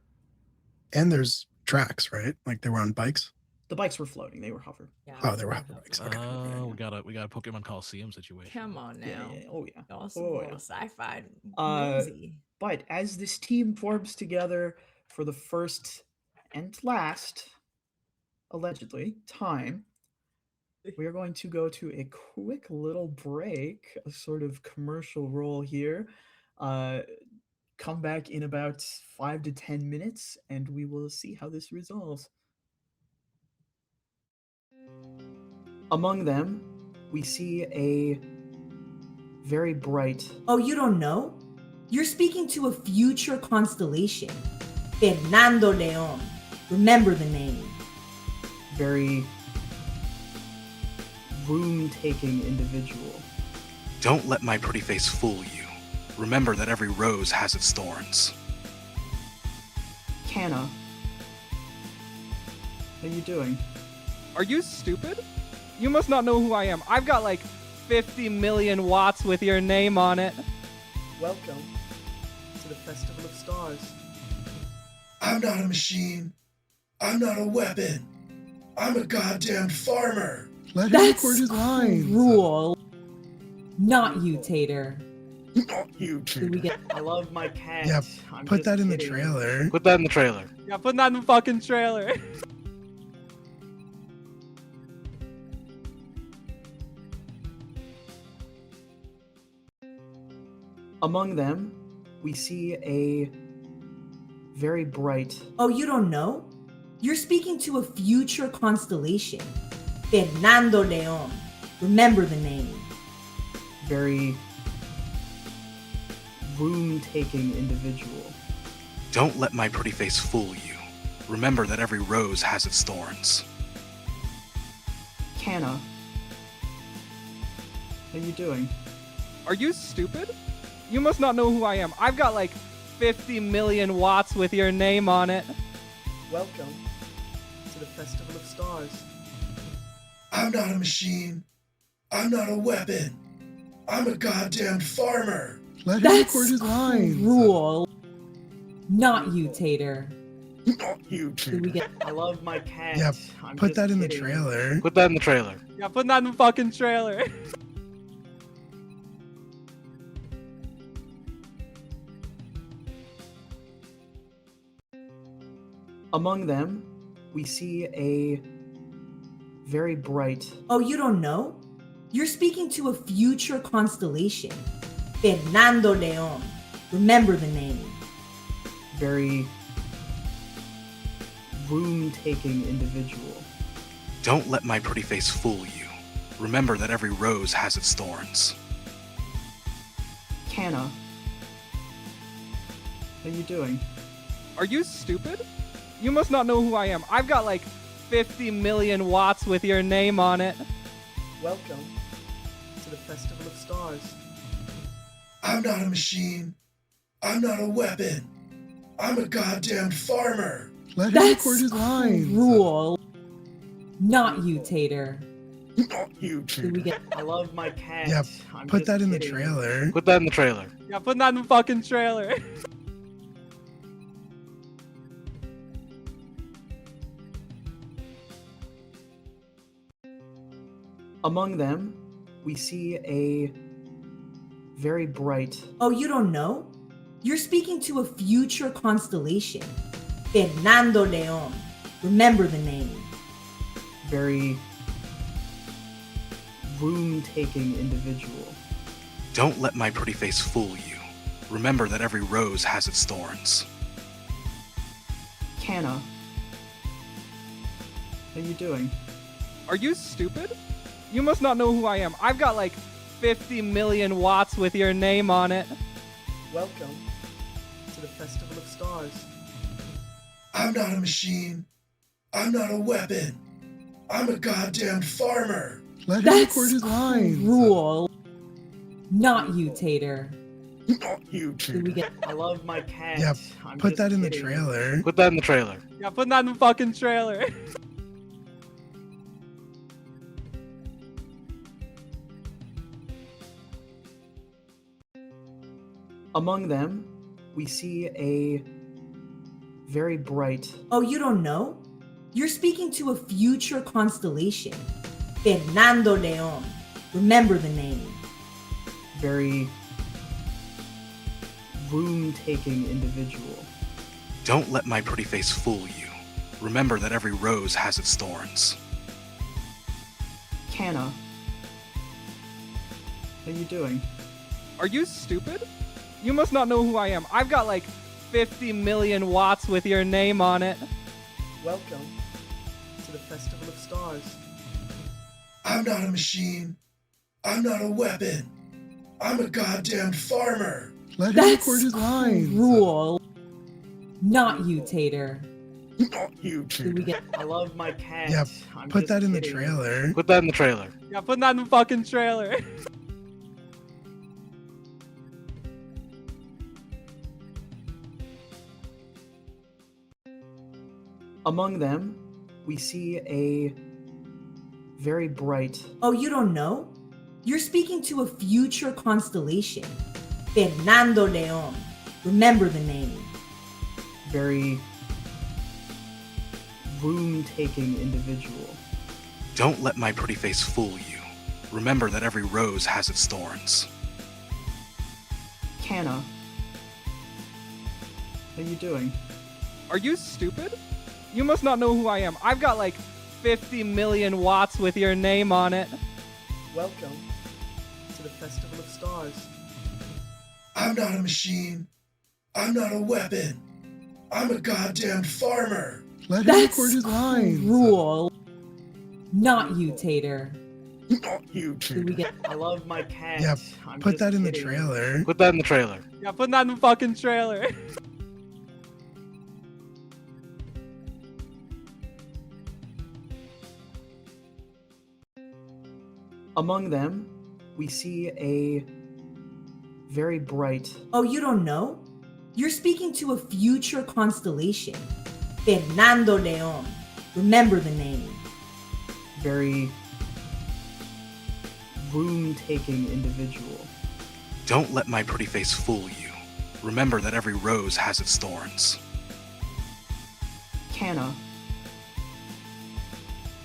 And there's tracks, right? Like they were on bikes. The bikes were floating. They were hovered. Yeah, Oh, they were hover bikes. Okay. We got a Pokemon Coliseum situation. Come on now. Yeah. Oh yeah. Awesome Oh, yeah. sci-fi Uh, movie. But as this team forms together for the first and last, allegedly, time, we are going to go to a quick little break, a sort of commercial roll here. Come back in about 5 to 10 minutes, and we will see how this resolves. Among them, we see a very bright. Oh, you don't know? You're speaking to a future constellation. Fernando Leon. Remember the name. Very room-taking individual. Don't let my pretty face fool you. Remember that every rose has its thorns. Canna, how you doing? Are you stupid? You must not know who I am. I've got like 50 million watts with your name on it. Welcome to the Festival of Stars. I'm not a machine. I'm not a weapon. I'm a goddamn farmer. Let him That's record his lines. cruel. Not you, Tater. Not you, Did we get I love my cat. Yeah, I'm Put just that in the kidding. trailer. Put that in the trailer. Yeah, put that in the fucking trailer. Among them, we see a very bright. Oh, you don't know? You're speaking to a future constellation. Fernando Leon. Remember the name. Very room-taking individual. Don't let my pretty face fool you. Remember that every rose has its thorns. Canna, how you doing? Are you stupid? You must not know who I am. I've got like 50 million watts with your name on it. Welcome to the Festival of Stars. I'm not a machine. I'm not a weapon. I'm a goddamn farmer. Let him That's record his lines. cruel. Not you, Tater. Not you, Did we get I love my cat. Yeah, I'm Put just that in the kidding. trailer. Put that in the trailer. Yeah, put that in the fucking trailer. Among them, we see a very bright. Oh, you don't know? You're speaking to a future constellation. Fernando Leon. Remember the name. Very room-taking individual. Don't let my pretty face fool you. Remember that every rose has its thorns. Canna, how you doing? Are you stupid? You must not know who I am. I've got like 50 million watts with your name on it. Welcome to the Festival of Stars. I'm not a machine. I'm not a weapon. I'm a goddamn farmer. Let him That's record his lines. cruel. Not you, Tater. Not you, Did we Tater. get I love my cat. Yeah, I'm Put just that in the kidding. trailer. Put that in the trailer. Yeah, put that in the fucking trailer. Among them, we see a very bright, Oh, you don't know? You're speaking to a future constellation. Fernando Leon. Remember the name. very room-taking individual. Don't let my pretty face fool you. Remember that every rose has its thorns. Canna, how you doing? Are you stupid? You must not know who I am. I've got like 50 million watts with your name on it. Welcome to the Festival of Stars. I'm not a machine. I'm not a weapon. I'm a goddamn farmer. Let him That's record his lines. cruel. Not you, Tater. Not you, Did we Tater. get I love my cat. Yeah, I'm Put just that in the kidding. trailer. Put that in the trailer. Yeah, put that in the fucking trailer. Among them, we see a very bright, Oh, you don't know? You're speaking to a future constellation. Fernando Leon. Remember the name. very room-taking individual. Don't let my pretty face fool you. Remember that every rose has its thorns. Canna, how you doing? Are you stupid? You must not know who I am. I've got like 50 million watts with your name on it. Welcome to the Festival of Stars. I'm not a machine. I'm not a weapon. I'm a goddamn farmer. Let him That's record his lines. cruel. Not you, Tater. Not you, Did we Tater. get I love my cat. Yeah, I'm Put just that in the kidding. trailer. Put that in the trailer. Yeah, put that in the fucking trailer. Among them, we see a very bright, Oh, you don't know? You're speaking to a future constellation. Fernando Leon. Remember the name. very room-taking individual. Don't let my pretty face fool you. Remember that every rose has its thorns. Canna, how you doing? Are you stupid? You must not know who I am. I've got like 50 million watts with your name on it. Welcome to the Festival of Stars. I'm not a machine. I'm not a weapon. I'm a goddamn farmer. Let him That's record his lines. cruel. Not you, Tater. Not you, Did we Tater. get I love my cat. Yeah, I'm Put just that in the kidding. trailer. Put that in the trailer. Yeah, put that in the fucking trailer. Among them, we see a very bright, Oh, you don't know? You're speaking to a future constellation. Fernando Leon. Remember the name. very room-taking individual. Don't let my pretty face fool you. Remember that every rose has its thorns. Canna,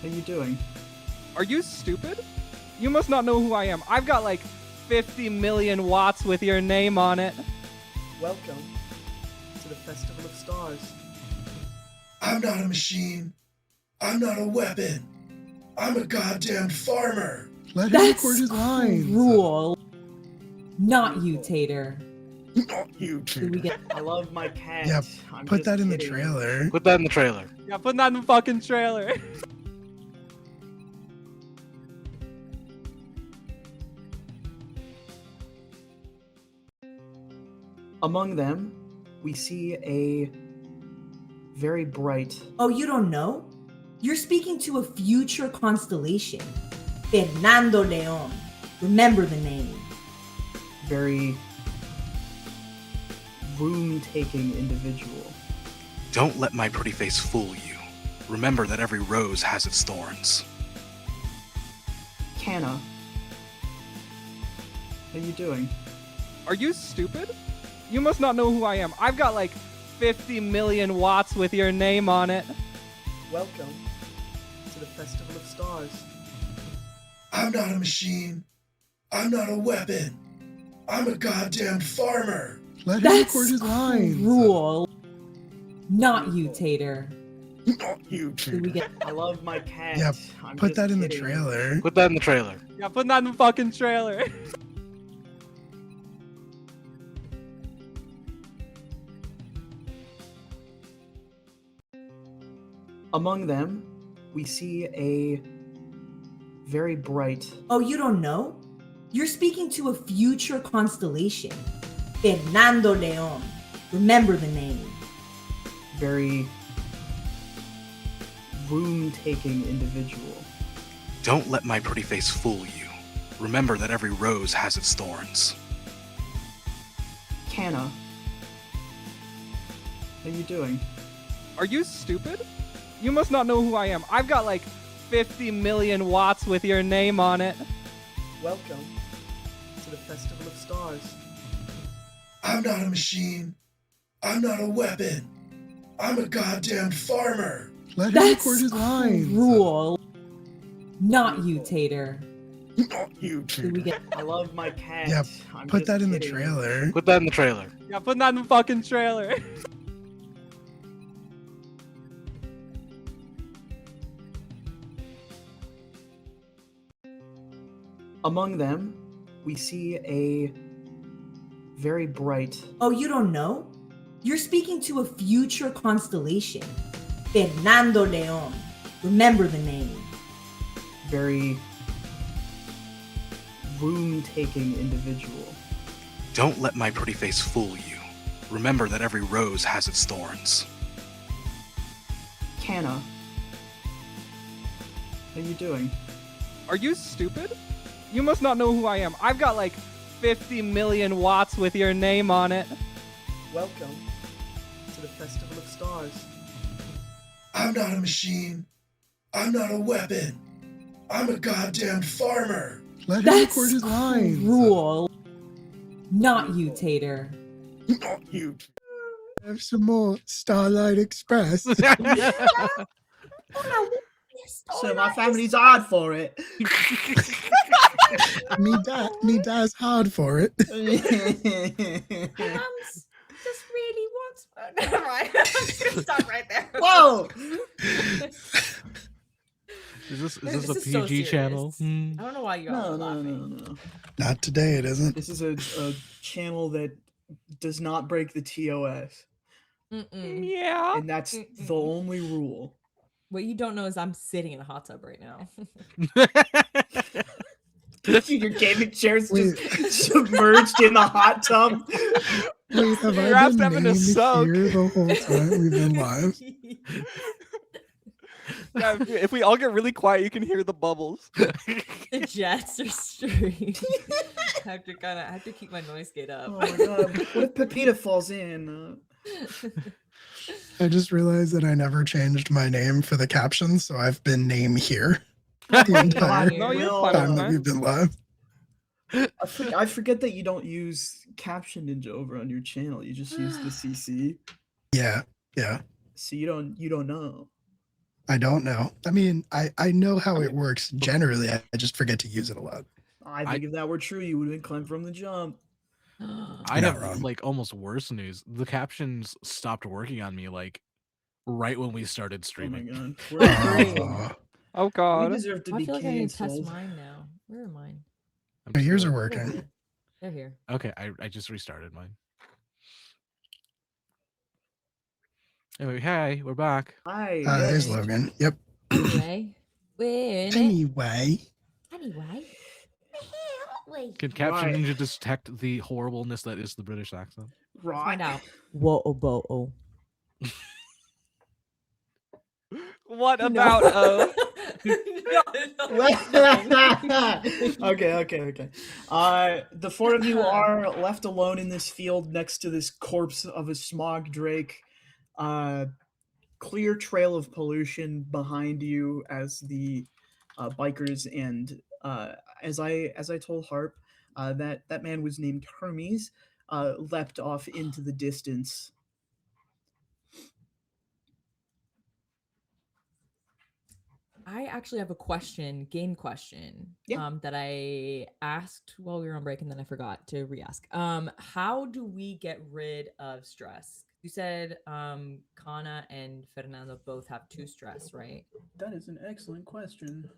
how you doing? Are you stupid? You must not know who I am. I've got like 50 million watts with your name on it. Welcome to the Festival of Stars. I'm not a machine. I'm not a weapon. I'm a goddamn farmer. Let him That's record his lines. cruel. Not you, Tater. Not you, Did we Tater. get I love my cat. Yeah, I'm Put just that in the kidding. trailer. Put that in the trailer. Yeah, put that in the fucking trailer. Among them, we see a very bright, Oh, you don't know? You're speaking to a future constellation. Fernando Leon. Remember the name. very room-taking individual. Don't let my pretty face fool you. Remember that every rose has its thorns. Canna. How you doing? Are you stupid? You must not know who I am. I've got like 50 million watts with your name on it. Welcome to the Festival of Stars. I'm not a machine. I'm not a weapon. I'm a goddamn farmer. Let him That's record his lines. cruel. Not you, Tater. Not you, Did we Tater. get I love my cat. Yeah, I'm Put just that in the kidding. trailer. Put that in the trailer. Yeah, put that in the fucking trailer. Among them, we see a very bright. Oh, you don't know? You're speaking to a future constellation. Fernando Leon. Remember the name. very room-taking individual. Don't let my pretty face fool you. Remember that every rose has its thorns. Canna. How you doing? Are you stupid? You must not know who I am. I've got like 50 million watts with your name on it. Welcome to the Festival of Stars. I'm not a machine. I'm not a weapon. I'm a goddamn farmer. Let him That's record his lines. cruel. Not you, Tater. Not you, Did we Tater. get I love my cat. Yeah, I'm Put just that in the kidding. trailer. Put that in the trailer. Yeah, put that in the fucking trailer. Among them, we see a very bright. Oh, you don't know? You're speaking to a future constellation. Fernando Leon. Remember the name. very room-taking individual. Don't let my pretty face fool you. Remember that every rose has its thorns. Canna. How you doing? Are you stupid? You must not know who I am. I've got like 50 million watts with your name on it. Welcome to the Festival of Stars. I'm not a machine. I'm not a weapon. I'm a goddamn farmer. Let him That's record his lines. cruel. Not you, Tater. Not you. Have some more Starlight Express. So my family's hard for it. me dad's hard for it. Mom's just really wants. Never mind. I'm just gonna stop right there. Whoa! Is this This a is so PG channel? serious. I don't know why you're all No, laughing. no. Not today, it isn't. This is a channel that does not break the TOS, Mm-mm. Yeah. and that's the Mm-mm. only rule. What you don't know is I'm sitting in a hot tub right now. Your gaming chair's Wait. just submerged in the hot tub. Wait, have You're I asked been having a named soak. here the whole time we've been live? Yeah, if we all get really quiet, you can hear the bubbles. The jets are straight. I have to keep my noise gate up. Oh my god! What if Pepita falls in? I just realized that I never changed my name for the captions, so I've been name here the entire God, No, you're Will, fine, time that man. we've been live. I forget that you don't use Caption Ninja over on your channel. You just use the CC, Yeah, so you don't know. I don't know. I mean, I know how it works generally. I just forget to use it a lot. I think if that were true, you would have been Clem from the jump. I Not have wrong. like almost worse news. The captions stopped working on me like right when we started Oh my streaming. god. Oh, Oh We god. deserve to I be feel like I need to test canceled. mine now. Where are mine? I'm but just yours are gonna- They're working. here. They're here. Okay, I just restarted mine. Anyway, hey, we're back. Hi. There's yes. Logan. Yep. Anyway, we're in it. Anyway, Anyway. Wait. Can Caption Right. Ninja detect the horribleness that is the British accent? Right. Find out. Whoa, oh. What about Okay. The four of you are left alone in this field next to this corpse of a smog drake. Clear trail of pollution behind you as the bikers and as I told Harp, that man was named Hermes, leapt off into the distance. I actually have a question, game question, Yeah. that I asked while we were on break and then I forgot to re-ask. How do we get rid of stress? You said Kana and Fernando both have 2 stress, right? That is an excellent question.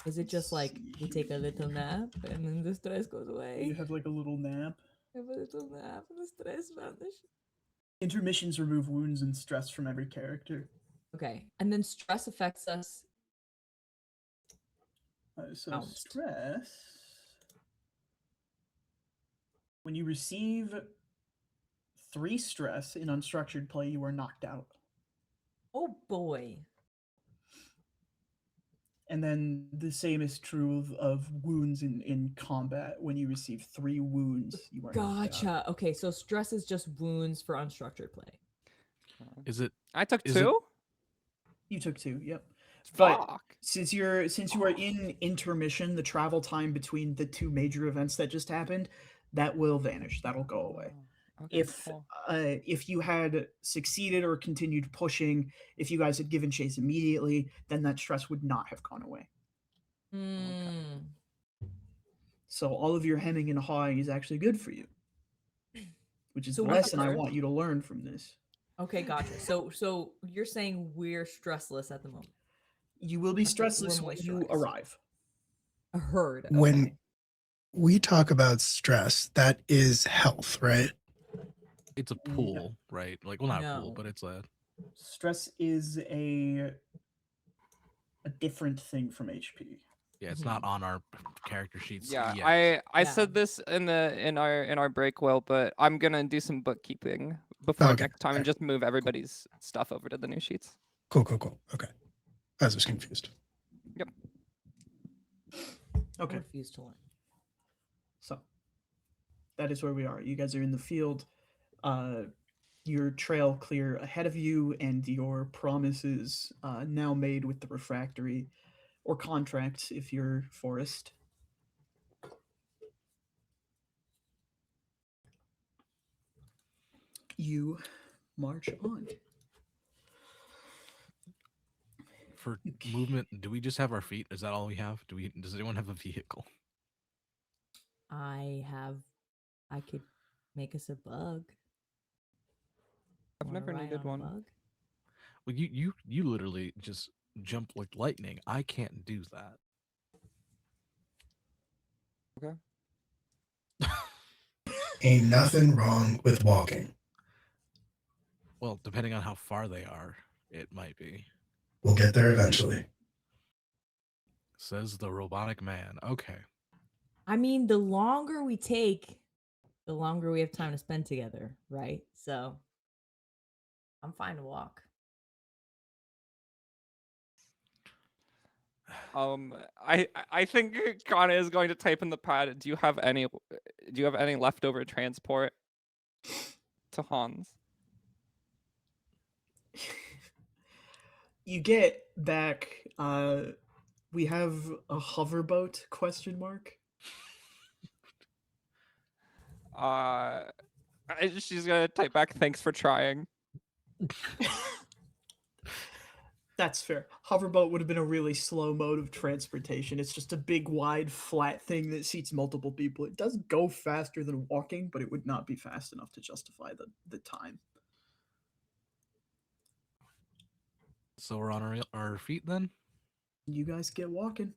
Is it just like we take a little nap and then the stress goes You away? have like a little nap. Have a little nap and the stress vanishes. Intermissions remove wounds and stress from every character. Okay, and then stress affects us. So Count. stress. When you receive 3 stress in unstructured play, you are knocked out. Oh boy. And then the same is true of wounds in combat. When you receive 3 wounds, you are knocked out. Gotcha. Okay, so stress is just wounds for unstructured play. Is it? I took Is it- 2. You took 2, yep. But Fuck. since you are in intermission, the travel time between the 2 major events that just happened, that will vanish. That'll go away. Okay, If cool. if you had succeeded or continued pushing, if you guys had given chase immediately, then that stress would not have gone away. Hmm. So all of your hemming and hawing is actually good for you, which is So the we lesson I learned- want you to learn from this. Okay, gotcha. So you're saying we're stressless at the moment. You will be Okay, stressless we're when you moisturized. arrive. A herd. When okay. we talk about stress, that is health, right? It's a pool, right? Like, well, not a pool, No. but it's a. Stress is a different thing from HP. Yeah, it's not on our character sheets. Yeah, yet. I Yeah. said this in our break, Will, but I'm gonna do some bookkeeping before Okay, next time and okay. just move everybody's stuff over to the new sheets. Cool. Okay. I was just confused. I Okay. refuse to learn. So that is where we are. You guys are in the field. Your trail clear ahead of you, and your promises now made with the refractory or contract if you're forest. You march on. For movement, do we just have our feet? Is that all we have? Does anyone have a vehicle? I could make us a bug. I've Wanna never ride needed on a one. bug? Well, you literally just jump like lightning. I can't do that. Ain't nothing wrong with walking. Well, depending on how far they are, it might be. We'll get there eventually. Says the robotic man. Okay. I mean, the longer we take, the longer we have time to spend together, right? So I'm fine to walk. I think Kana is going to type in the pad. Do you have any leftover transport to Hans? You get back. We have a hoverboat? Question mark. She's gonna type back. Thanks for trying. That's fair. Hoverboat would have been a really slow mode of transportation. It's just a big, wide, flat thing that seats multiple people. It does go faster than walking, but it would not be fast enough to justify the time. So we're on our feet then? You guys get walking.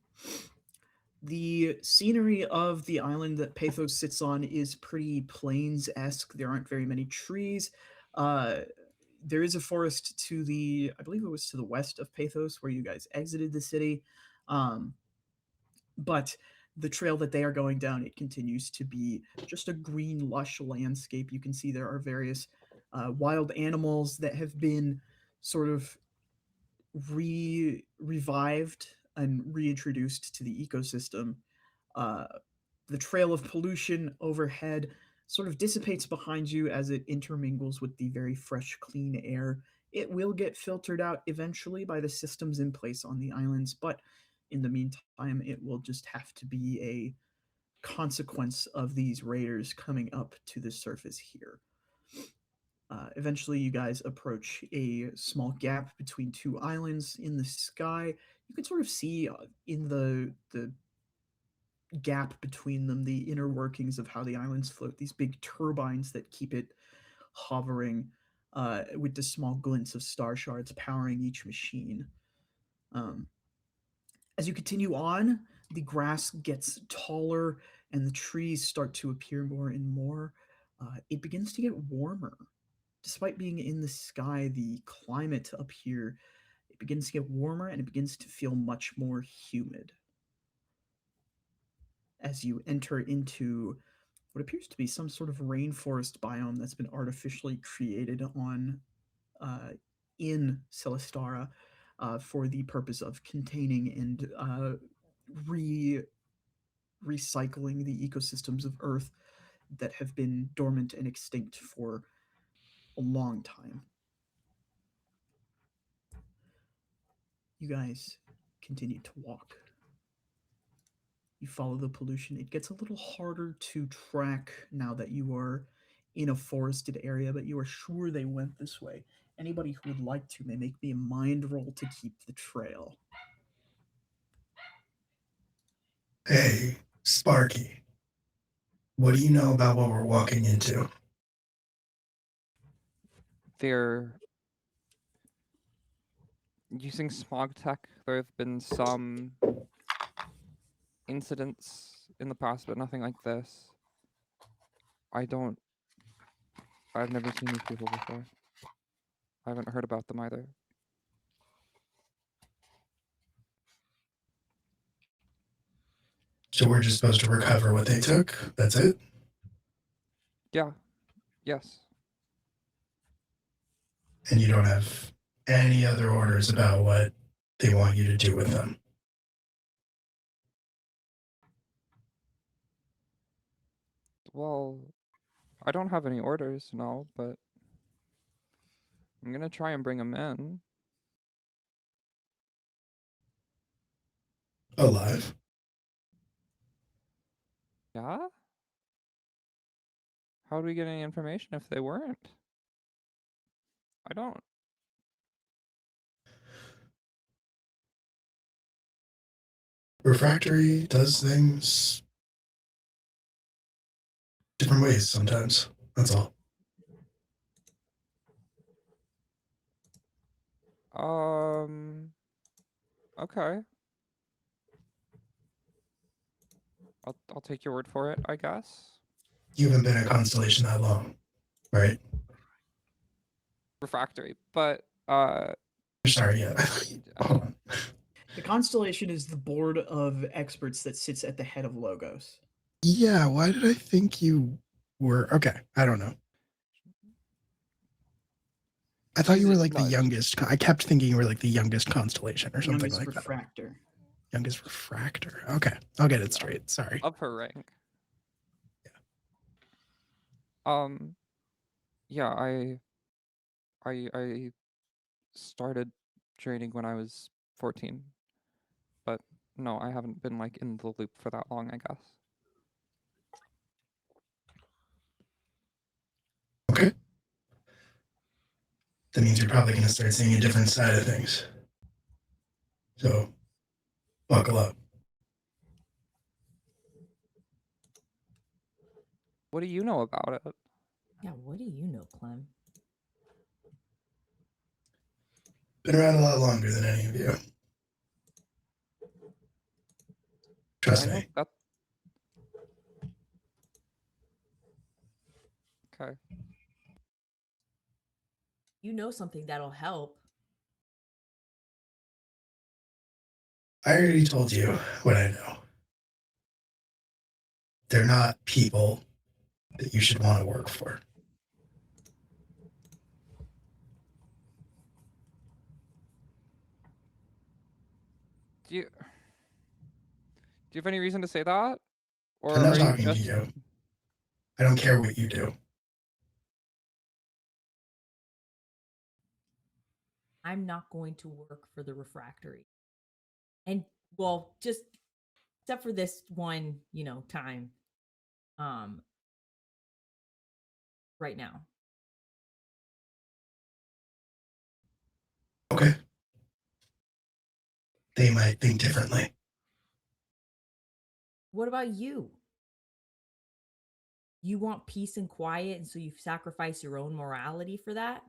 The scenery of the island that Pathos sits on is pretty plains-esque. There aren't very many trees. There is a forest to the, I believe it was to the west of Pathos, where you guys exited the city. But the trail that they are going down, it continues to be just a green, lush landscape. You can see there are various wild animals that have been sort of revived and reintroduced to the ecosystem. The trail of pollution overhead sort of dissipates behind you as it intermingles with the very fresh, clean air. It will get filtered out eventually by the systems in place on the islands, but in the meantime, it will just have to be a consequence of these raiders coming up to the surface here. Eventually, you guys approach a small gap between two islands in the sky. You can sort of see in the gap between them the inner workings of how the islands float. These big turbines that keep it hovering, with the small glints of star shards powering each machine. As you continue on, the grass gets taller and the trees start to appear more and more. It begins to get warmer. Despite being in the sky, the climate up here, it begins to get warmer and it begins to feel much more humid. As you enter into what appears to be some sort of rainforest biome that's been artificially created on in Celestara for the purpose of containing and recycling the ecosystems of Earth that have been dormant and extinct for a long time. You guys continue to walk. You follow the pollution. It gets a little harder to track now that you are in a forested area, but you are sure they went this way. Anybody who would like to may make me a mind roll to keep the trail. Hey, Sparky. What do you know about what we're walking into? They're using smog tech. There have been some incidents in the past, but nothing like this. I've never seen these people before. I haven't heard about them either. So we're just supposed to recover what they took? That's it? Yeah. Yes. And you don't have any other orders about what they want you to do with them? Well, I don't have any orders, no, but I'm gonna try and bring them in. Alive? Yeah? How do we get any information if they weren't? I don't. Refractory does things different ways sometimes. That's all. Okay. I'll take your word for it, I guess. You haven't been a Constellation that long, right? Refractory, but Sorry, yeah. Hold on. The Constellation is the board of experts that sits at the head of Logos. Yeah, why did I think you were okay? I don't know. I thought you were like the youngest. I kept thinking you were like the youngest constellation or something Youngest like that. refractor. Youngest refractor. Okay, I'll get it straight. Sorry. Upper rank. Yeah. Yeah, I started training when I was 14, but no, I haven't been like in the loop for that long, I guess. Okay. That means you're probably going to start seeing a different side of things. So, buckle up. What do you know about it? Yeah, what do you know, Clem? Been around a lot longer than any of you. Trust I know me. that. Okay. You know something that'll help. I already told you what I know. They're not people that you should want to work for. Do you have any reason to say that? Or I'm not are you talking to just you. I don't care what you do. I'm not going to work for the refractory. And well, just except for this one, time. Right now. Okay. They might think differently. What about you? You want peace and quiet, and so you sacrifice your own morality for that?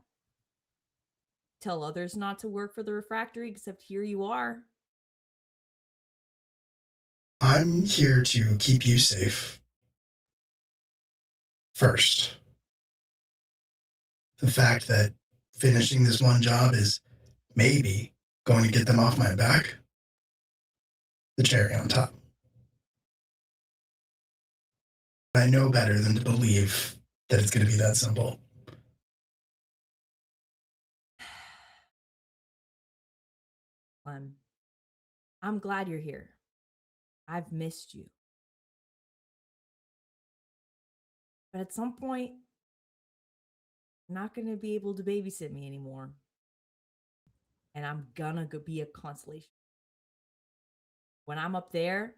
Tell others not to work for the refractory, except here you are. I'm here to keep you safe. First, the fact that finishing this one job is maybe going to get them off my back, the cherry on top. I know better than to believe that it's going to be that simple. I'm glad you're here. I've missed you. But at some point, you're not going to be able to babysit me anymore. And I'm gonna go be a consolation. When I'm up there,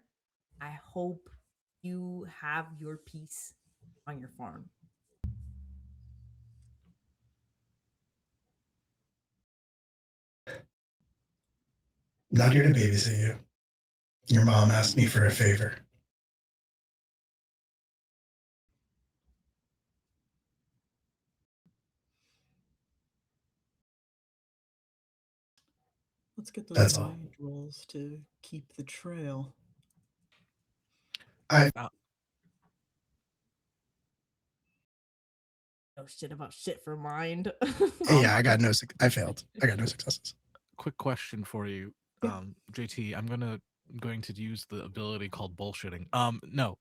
I hope you have your peace on your farm. Not here to babysit you. Your mom asked me for a favor. Let's get those That's all. mind rolls to keep the trail. No shit about shit for mind. Yeah, I failed. I got no successes. Quick question for you, Yeah. JT. I'm going to use the ability called bullshitting. No.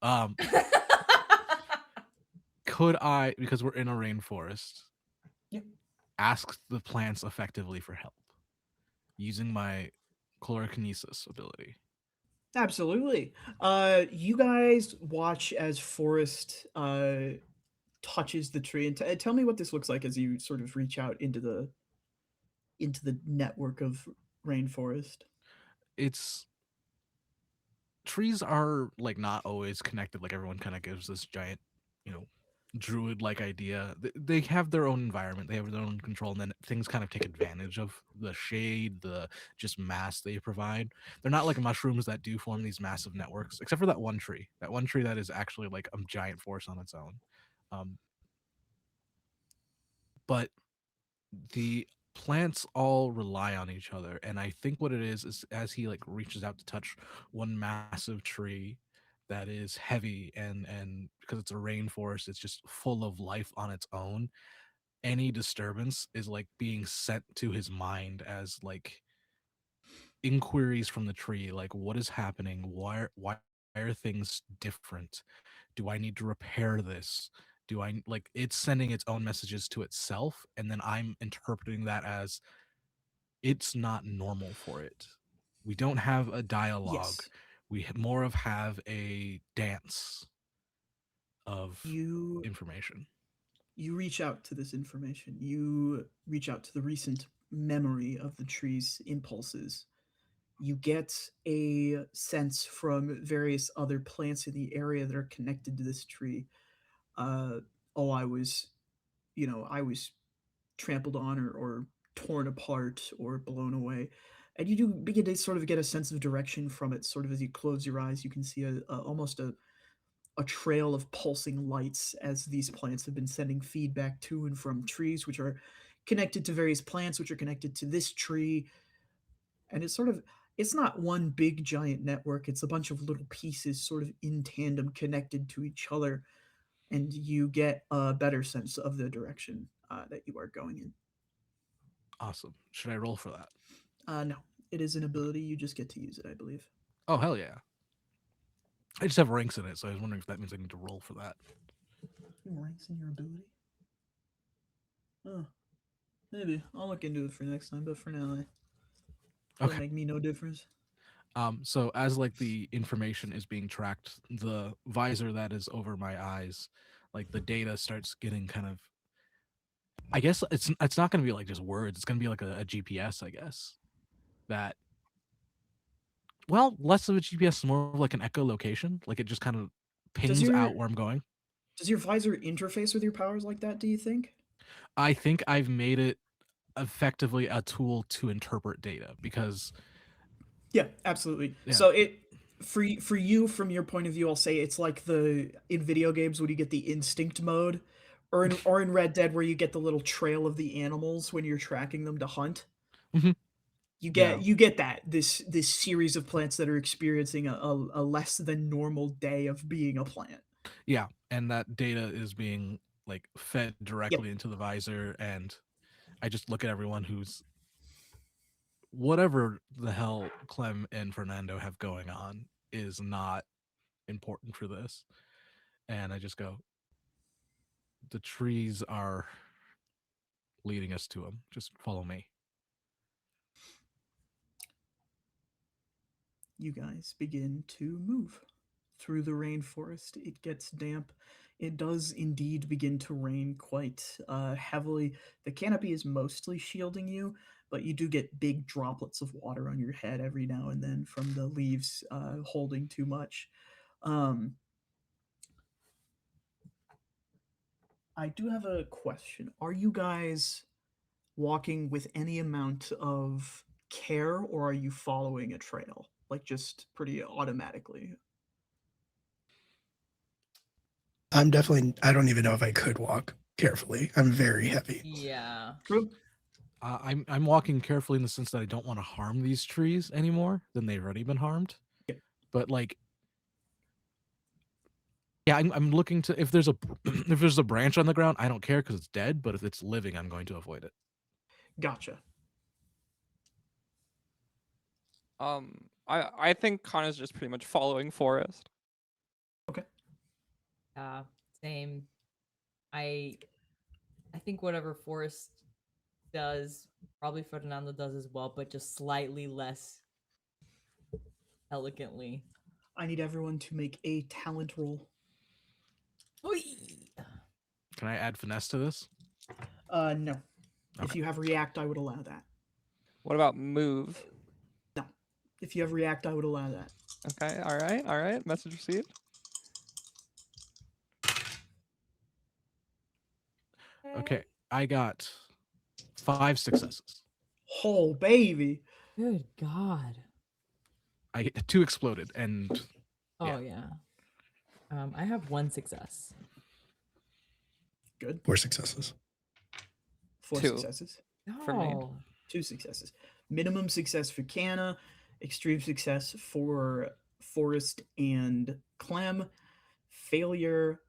Could I, because we're in a rainforest, ask the plants effectively for help using my chlorokinesis ability? Absolutely. You guys watch as Forrest touches the tree, and tell me what this looks like as you sort of reach out into the network of rainforest. It's trees are like not always connected. Like everyone kind of gives this giant, druid like idea. They have their own environment, they have their own control, and then things kind of take advantage of the shade, the just mass they provide. They're not like mushrooms that do form these massive networks, except for that one tree that is actually like a giant force on its own. But the plants all rely on each other, and I think what it is as he like reaches out to touch one massive tree that is heavy, and because it's a rainforest, it's just full of life on its own. Any disturbance is like being sent to his mind as like inquiries from the tree, like what is happening, why are things different, do I need to repair this, do I like, it's sending its own messages to itself, and then I'm interpreting that as it's not normal for it. We don't have a dialogue. Yes. We more of have a dance of You information. you reach out to this information. You reach out to the recent memory of the tree's impulses. You get a sense from various other plants in the area that are connected to this tree. I was, I was trampled on or torn apart or blown away. And you do begin to sort of get a sense of direction from it. Sort of as you close your eyes, you can see almost a trail of pulsing lights as these plants have been sending feedback to and from trees, which are connected to various plants, which are connected to this tree. And it's not one big giant network. It's a bunch of little pieces sort of in tandem connected to each other. And you get a better sense of the direction that you are going in. Awesome. Should I roll for that? No, it is an ability. You just get to use it, I believe. Oh, hell yeah. I just have ranks in it, so I was wondering if that means I need to roll for that. Ranks in your ability? Oh, maybe. I'll look into it for next time, but for now, it'll make me no difference. So as like the information is being tracked, the visor that is over my eyes, like the data starts getting kind of, I guess it's not going to be like just words. It's going to be like a GPS, I guess. That, well, less of a GPS, more of like an echolocation. Like it just kind of pings your- out where I'm going. Does your visor interface with your powers like that, do you think? I think I've made it effectively a tool to interpret data because Yeah, absolutely. Yeah. So it for you from your point of view, I'll say it's like the in video games when you get the instinct mode, or in Red Dead where you get the little trail of the animals when you're tracking them to hunt. Mhm. You Yeah. get that this series of plants that are experiencing a less than normal day of being a plant. Yeah, and that data is being like fed directly into the visor, and I just look at everyone who's whatever the hell Clem and Fernando have going on is not important for this. And I just go, the trees are leading us to them. Just follow me. You guys begin to move through the rainforest. It gets damp. It does indeed begin to rain quite heavily. The canopy is mostly shielding you, but you do get big droplets of water on your head every now and then from the leaves holding too much. I do have a question. Are you guys walking with any amount of care, or are you following a trail? Like just pretty automatically? I don't even know if I could walk carefully. I'm very heavy. Yeah. True. I'm walking carefully in the sense that I don't want to harm these trees any more than they've already been harmed. Yeah. But like, yeah, I'm looking to if there's a branch on the ground, I don't care because it's dead. But if it's living, I'm going to avoid it. Gotcha. I think Kana's just pretty much following Forrest. Same. I think whatever Forrest does, probably Fernando does as well, but just slightly less elegantly. I need everyone to make a talent roll. Can I add finesse to this? No. If Okay. you have react, I would allow that. What about move? No. If you have react, I would allow that. Okay, all right. Message received. Okay, I got 5 successes. Oh, baby. Good God. I get 2 exploded, and Oh yeah. I have 1 success. Good. 4 successes. 4 2. successes. For me. No. 2 successes. Minimum success for Kana. Extreme success for Forrest and Clem. Failure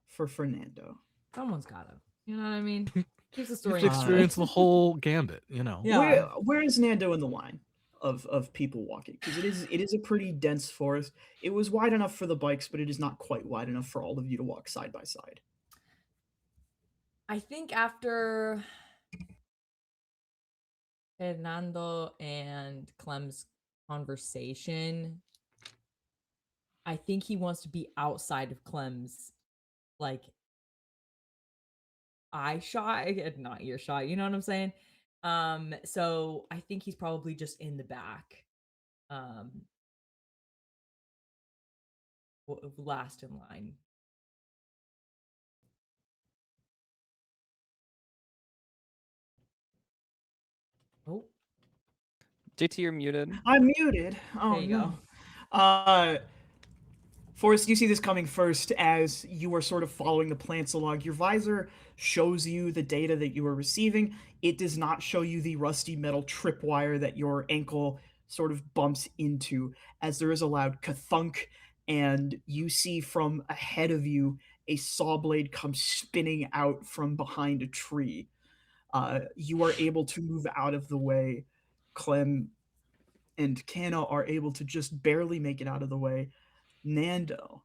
for Fernando. Someone's gotta. You know what I mean? Keeps the you story have to interesting. experience the whole gambit, you know. Yeah. Where is Nando in the line of people walking? Because it is a pretty dense forest. It was wide enough for the bikes, but it is not quite wide enough for all of you to walk side by side. I think after Fernando and Clem's conversation, I think he wants to be outside of Clem's like eye shot, not ear shot, you know what I'm saying? So I think he's probably just in the back. Last in line. Oh, JT, you're muted. I'm muted. Oh there you no. go. Forrest, you see this coming first as you are sort of following the plants along. Your visor shows you the data that you are receiving. It does not show you the rusty metal tripwire that your ankle sort of bumps into, as there is a loud ka-thunk, and you see from ahead of you a saw blade come spinning out from behind a tree. You are able to move out of the way. Clem and Kana are able to just barely make it out of the way. Nando.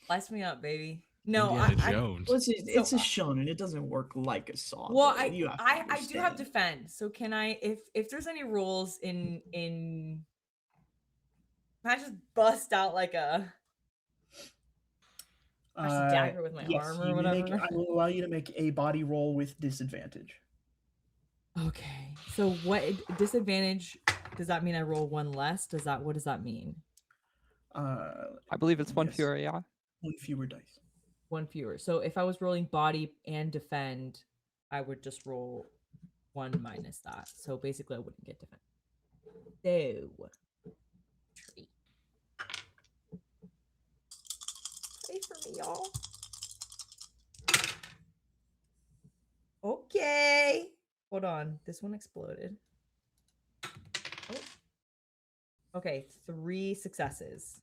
Slice me up, baby. No, Indiana I Jones. Well, it's a So, shonen. It doesn't work like a saw. well, blade. You have to I do have understand. defend. So can I, if there's any rules in, can I just bust out like a dagger with my Yes, arm or you may make. whatever? I will allow you to make a body roll with disadvantage. Okay. So what disadvantage does that mean? I roll one less? What does that mean? I believe it's one Yes. fewer. Yeah. One fewer dice. One fewer. So if I was rolling body and defend, I would just roll one minus that. So basically I wouldn't get defend. So tree. Pray for me, y'all. Okay. Hold on. This one exploded. Oh. Okay, 3 successes.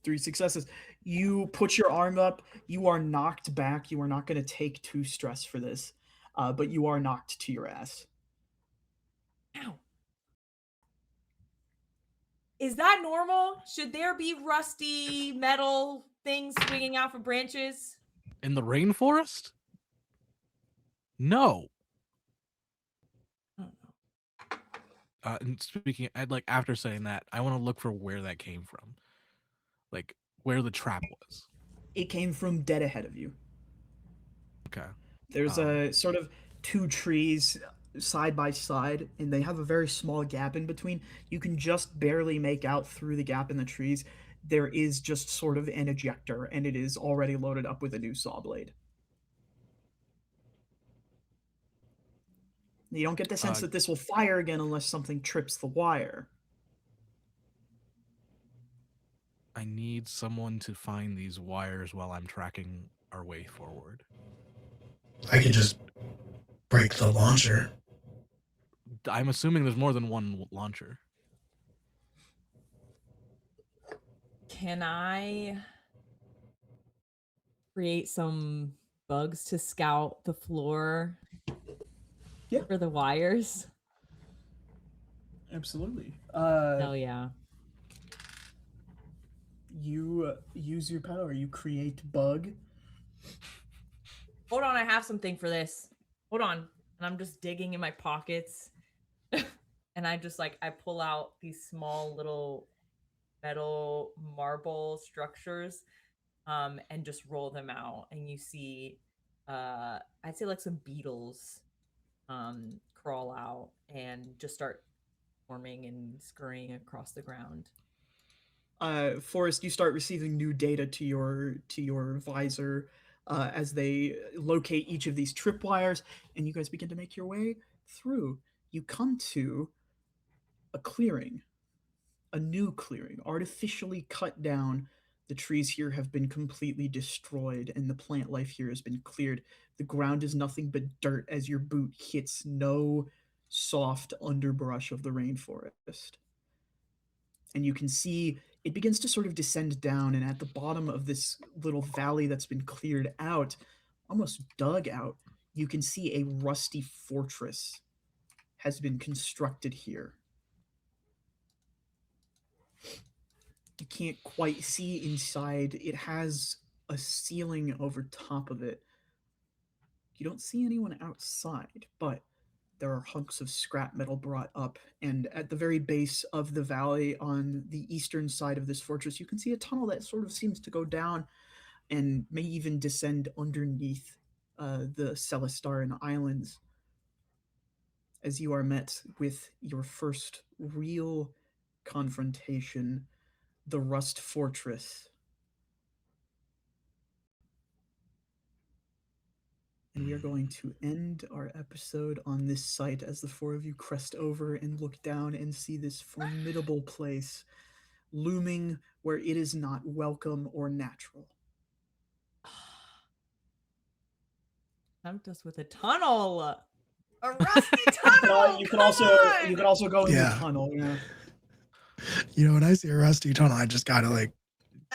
3 successes. You put your arm up. You are knocked back. You are not going to take 2 stress for this, but you are knocked to your ass. Ow. Is that normal? Should there be rusty metal things swinging out from branches? In the rainforest? No. I don't know. And speaking, I'd like after saying that, I want to look for where that came from, like where the trap was. It came from dead ahead of you. Okay. There's a sort of 2 trees side by side, and they have a very small gap in between. You can just barely make out through the gap in the trees. There is just sort of an ejector, and it is already loaded up with a new saw blade. You don't get the sense that this will fire again unless something trips the wire. I need someone to find these wires while I'm tracking our way forward. I could just break the launcher. I'm assuming there's more than one launcher. Can I create some bugs to scout the floor Yeah. for the wires? Absolutely. Hell yeah. You use your power. You create bug. Hold on, I have something for this. Hold on. And I'm just digging in my pockets. And I just I pull out these small little metal marble structures and just roll them out. And you see, I'd say some beetles crawl out and just start forming and scurrying across the ground. Forrest, you start receiving new data to your visor as they locate each of these tripwires, and you guys begin to make your way through. You come to a clearing, a new clearing, artificially cut down. The trees here have been completely destroyed, and the plant life here has been cleared. The ground is nothing but dirt as your boot hits no soft underbrush of the rainforest. And you can see it begins to sort of descend down, and at the bottom of this little valley that's been cleared out, almost dug out, you can see a rusty fortress has been constructed here. You can't quite see inside. It has a ceiling over top of it. You don't see anyone outside, but there are hunks of scrap metal brought up, and at the very base of the valley on the eastern side of this fortress, you can see a tunnel that sort of seems to go down and may even descend underneath the Celestarian Islands, as you are met with your first real confrontation, the Rust Fortress. And we are going to end our episode on this site as the 4 of you crest over and look down and see this formidable place looming where it is not welcome or natural. Tempt us with a tunnel. A rusty tunnel. You can also go in the Yeah. tunnel. Yeah. You know, when I see a rusty tunnel, I just gotta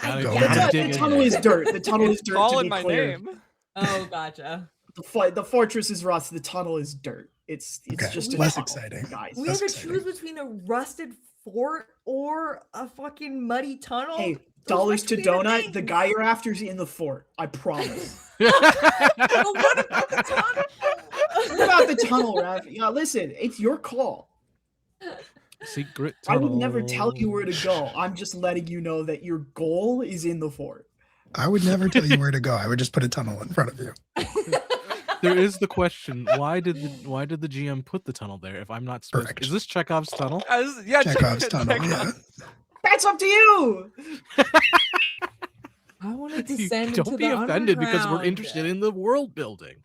Gotta go go in. The dig in tunnel there. is dirt. The tunnel is It's dirt. To calling be my clear. name. Oh, gotcha. The fortress is rust. The tunnel is dirt. It's Okay, just a less tunnel, exciting. guys. We That's have to exciting. choose between a rusted fort or a fucking muddy tunnel. Hey, dollars to must be the Donut. The guy things. you're after's in the fort. I promise. Well, what about the tunnel? What about the tunnel, Raph? Yeah, listen, it's your call. Secret I tunnel. would never tell you where to go. I'm just letting you know that your goal is in the fort. I would never tell you where to go. I would just put a tunnel in front of you. There is the question: why did the GM put the tunnel there? If I'm not supposed, Correct. is this Chekhov's tunnel? Yeah, Chekhov's tunnel. Yeah. That's up to you. I want to You descend don't into be the offended because we're underground. interested in the world building.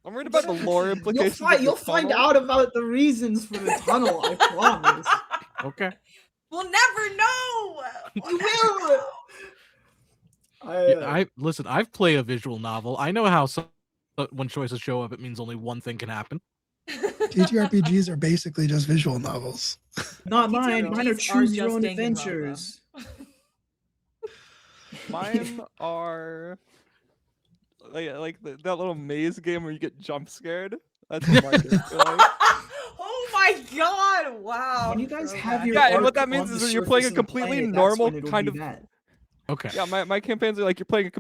I'm worried about the lore implications. You'll find out about the reasons for the tunnel. I promise. Okay. We'll never know. You will. I listen. I've played a visual novel. I know how when choices show up, it means only one thing can happen. TTRPGs are basically just visual novels. Not mine. Mine are TTRPGs choose your just own Danganronpa. adventures. Mine are like that little maze game where you get jump scared. That's what mine is. Oh my god! Wow. When you guys Throwback. have your Yeah, and arc what that on means the is that you're playing surface a of the completely planet, that's normal when it'll kind be of- that. Okay. Yeah, my campaigns are like you're playing a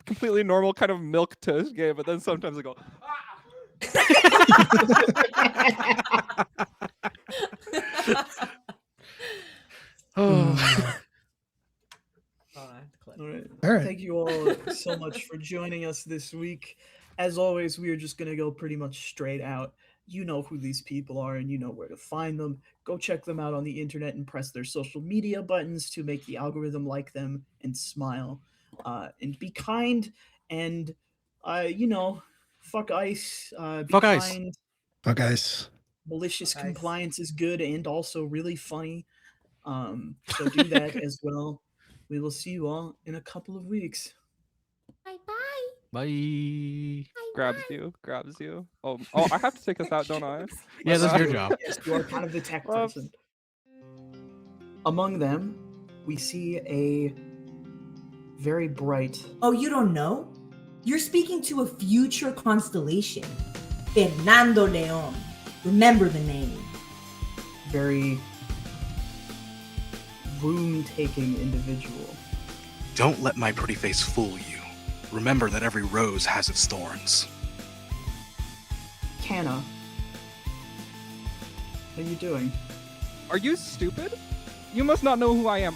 completely normal kind of milk toast game, but then sometimes I go, Oh, Hold on, I have to click. All right. All right. Thank you all so much for joining us this week. As always, we are just going to go pretty much straight out. You know who these people are and you know where to find them. Go check them out on the internet and press their social media buttons to make the algorithm like them and smile. And be kind and, fuck ICE. Be Fuck ICE. kind. But guys, Malicious Fuck ICE. compliance is good and also really funny. So do that as well. We will see you all in a couple of weeks. bye. grabs you. Oh, I have to take this out, don't I? Yeah, that's your So, job. Yes, you are kind of the tech Whoops. person. Among them, we see a very bright. Oh, you don't know? You're speaking to a future constellation. Fernando Leon. Remember the name. Very room-taking individual. Don't let my pretty face fool you. Remember that every rose has its thorns. Canna, how are you doing? Are you stupid? You must not know who I am.